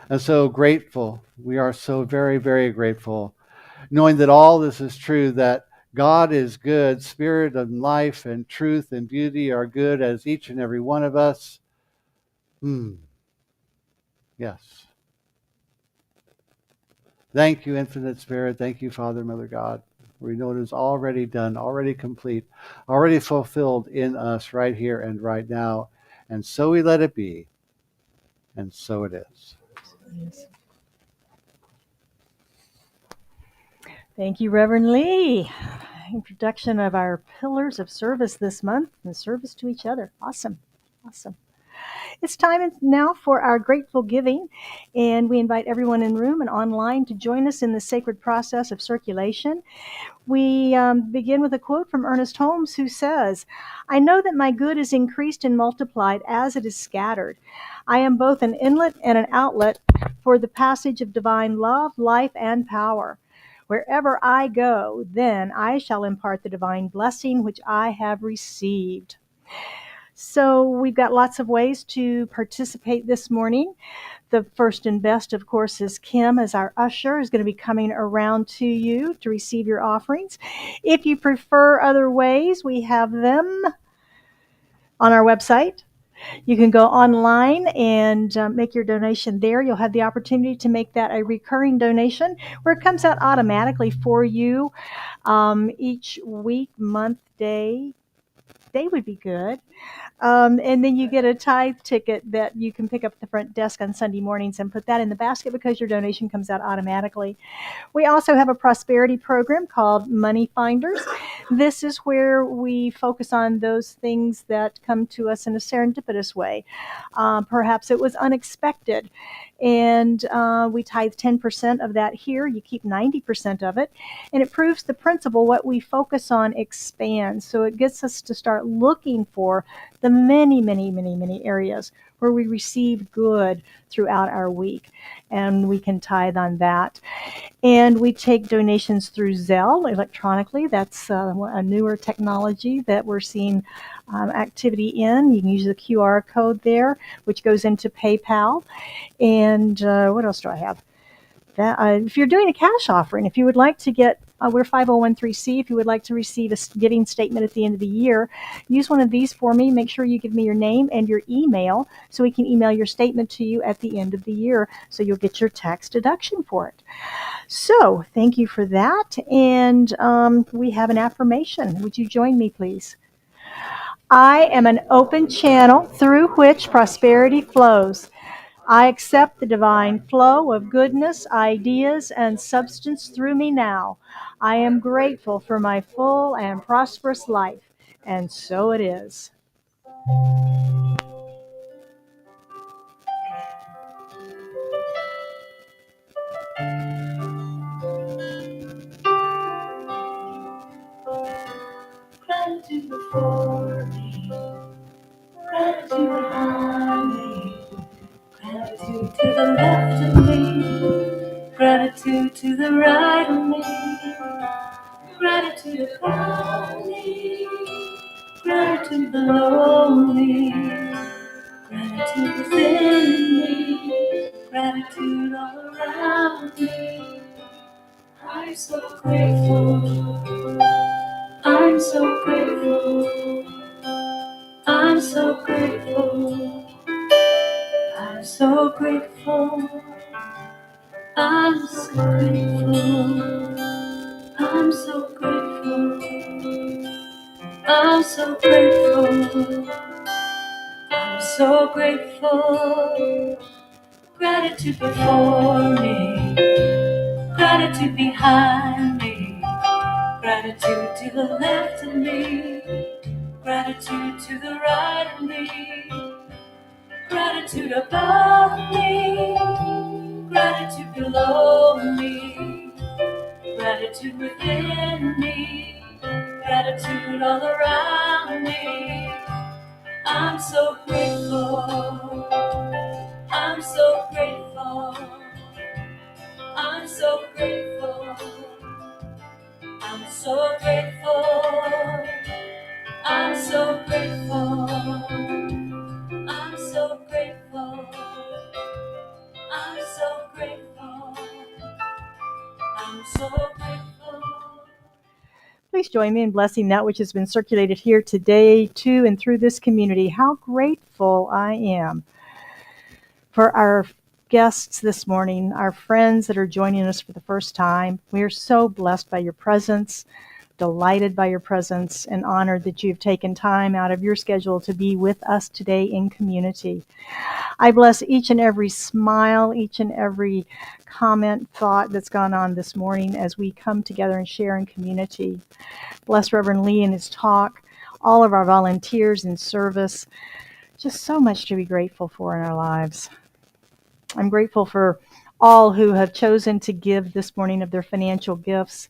And so grateful. We are so very, very grateful, knowing that all this is true, that God is good, spirit and life and truth and beauty are good as each and every one of us. Yes. Thank you, Infinite Spirit. Thank you, Father, Mother God. We know it is already done, already complete, already fulfilled in us right here and right now. And so we let it be. And so it is. Yes. Thank you, Reverend Lee. Introduction of our pillars of service this month and service to each other. Awesome. Awesome. It's time now for our grateful giving, and we invite everyone in room and online to join us in the sacred process of circulation. We begin with a quote from Ernest Holmes, who says, "I know that my good is increased and multiplied as it is scattered. I am both an inlet and an outlet for the passage of divine love, life, and power. Wherever I go, then I shall impart the divine blessing which I have received." So we've got lots of ways to participate this morning. The first and best, of course, is Kim, as our usher, is going to be coming around to you to receive your offerings. If you prefer other ways, we have them on our website. You can go online and make your donation there. You'll have the opportunity to make that a recurring donation where it comes out automatically for you each week, month, day. Day would be good. And then you get a tithe ticket that you can pick up at the front desk on Sunday mornings and put that in the basket because your donation comes out automatically. We also have a prosperity program called Money Finders. This is where we focus on those things that come to us in a serendipitous way. Perhaps it was unexpected, and we tithe 10% of that here. You keep 90% of it, and it proves the principle: what we focus on expands. So it gets us to start looking for the many, many, many, many areas where we receive good throughout our week, and we can tithe on that. And we take donations through Zelle electronically. That's a newer technology that we're seeing activity in. You can use the QR code there, which goes into PayPal. And what else do I have? That if you're doing a cash offering, if you would like to get, we're 5013C, if you would like to receive a giving statement at the end of the year, use one of these for me. Make sure you give me your name and your email so we can email your statement to you at the end of the year, so you'll get your tax deduction for it. So thank you for that. And we have an affirmation. Would you join me, please? I am an open channel through which prosperity flows. I accept the divine flow of goodness, ideas, and substance through me now. I am grateful for my full and prosperous life. And so it is. Gratitude before me, gratitude behind me, gratitude to the left of me, gratitude to the right of me, gratitude above me, gratitude below me, gratitude within me, gratitude all around me. I'm so grateful, I'm so grateful, I'm so grateful, I'm so grateful, I'm so grateful, I'm so grateful, I'm so grateful, I'm so grateful. Gratitude before me, gratitude behind me, gratitude to the left of me, gratitude to the right of me, gratitude above me, gratitude below me, gratitude within me, gratitude all around me. I'm so grateful, I'm so grateful, I'm so grateful, I'm so grateful, I'm so grateful, I'm so grateful, I'm so so grateful. Please join me in blessing that which has been circulated here today to and through this community. How grateful I am for our guests this morning, our friends that are joining us for the first time. We are so blessed by your presence, delighted by your presence, and honored that you've taken time out of your schedule to be with us today in community. I bless each and every smile, each and every comment, thought that's gone on this morning as we come together and share in community. Bless Reverend Lee and his talk, all of our volunteers in service. Just so much to be grateful for in our lives. I'm grateful for all who have chosen to give this morning of their financial gifts,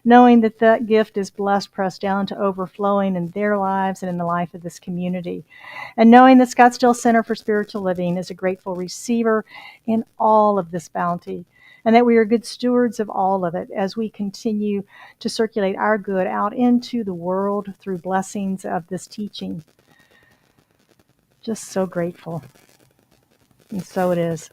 knowing that that gift is blessed, pressed down to overflowing in their lives and in the life of this community. And knowing that Scottsdale Center for Spiritual Living is a grateful receiver in all of this bounty, and that we are good stewards of all of it as we continue to circulate our good out into the world through blessings of this teaching. Just so grateful. And so it is.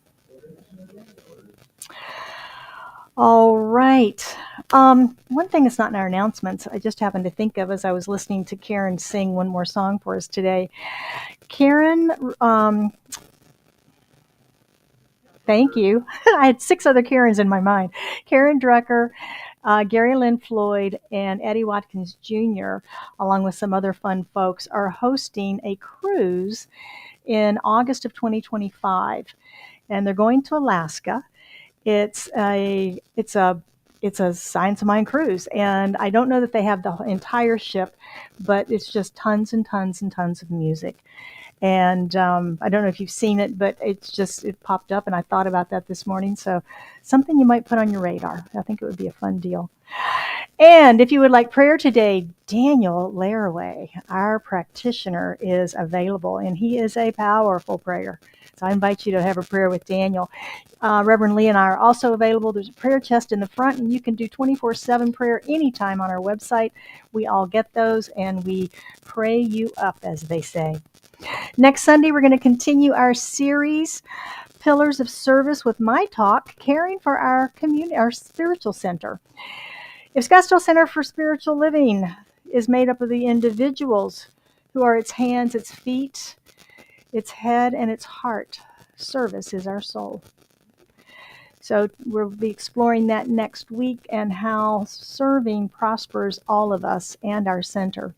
All right. One thing that's not in our announcements, I just happened to think of as I was listening to Karen sing one more song for us today. Karen, thank you. I had 6 other Karens in my mind. Karen Drucker, Gary Lynn Floyd, and Eddie Watkins Jr., along with some other fun folks, are hosting a cruise in August of 2025, and they're going to Alaska. It's a Science of Mind cruise, and I don't know that they have the entire ship, but it's just tons and tons and tons of music. And I don't know if you've seen it, but it popped up, and I thought about that this morning. So something you might put on your radar. I think it would be a fun deal. And if you would like prayer today, Daniel Laraway, our practitioner, is available, and he is a powerful prayer. So I invite you to have a prayer with Daniel. Reverend Lee and I are also available. There's a prayer chest in the front, and you can do 24/7 prayer anytime on our website. We all get those, and we pray you up, as they say. Next Sunday, we're going to continue our series, Pillars of Service, with my talk, caring for our community, our spiritual center. If Scottsdale Center for Spiritual Living is made up of the individuals who are its hands, its feet, its head, and its heart, service is our soul. So we'll be exploring that next week and how serving prospers all of us and our center.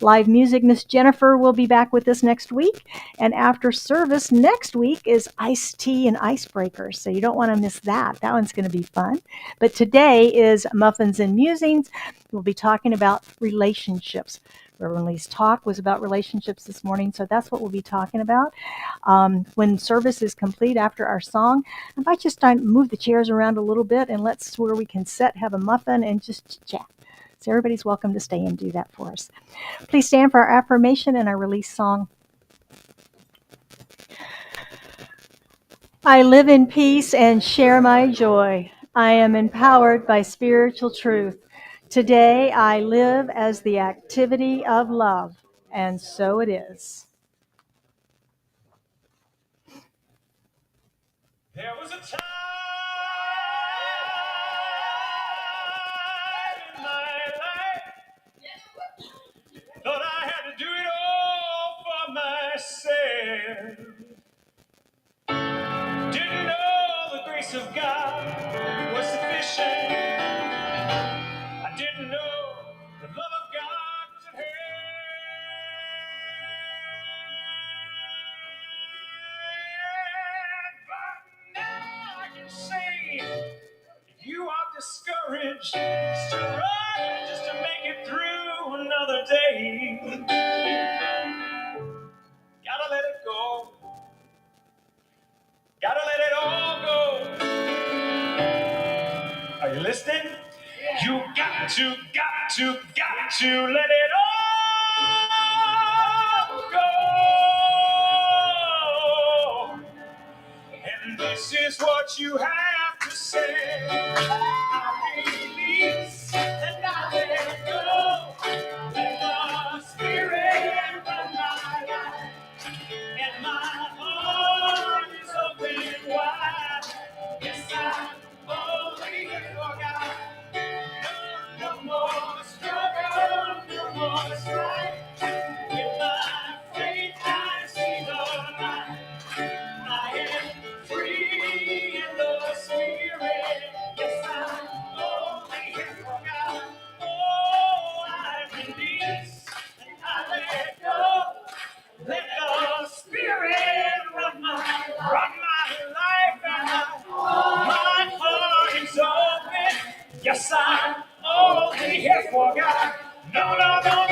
Live music, Miss Jennifer will be back with us next week. And after service next week is iced tea and icebreakers. So you don't want to miss that. That one's going to be fun. But today is Muffins and Musings. We'll be talking about relationships. Reverend Lee's talk was about relationships this morning, so that's what we'll be talking about. When service is complete after our song, I might just move the chairs around a little bit and let's where we can sit, have a muffin, and just chat. So everybody's welcome to stay and do that for us. Please stand for our affirmation and our release song. I live in peace and share my joy. I am empowered by spiritual truth. Today I live as the activity of love, and so it is. There was a time in my life thought I had to do it all for myself. Didn't know the grace of God was sufficient. I didn't know the love of God was at hand. But now I can say, if you are discouraged, struggle just to make it through another day. Gotta let it go. Gotta let it all go. Are you listening? You got to let it all go. And this is what you have to say. I release and I let go. Let the Spirit run my life. And my heart is open wide. Yes, I'm only for God. Yes, I'm only here for God. No, no, no,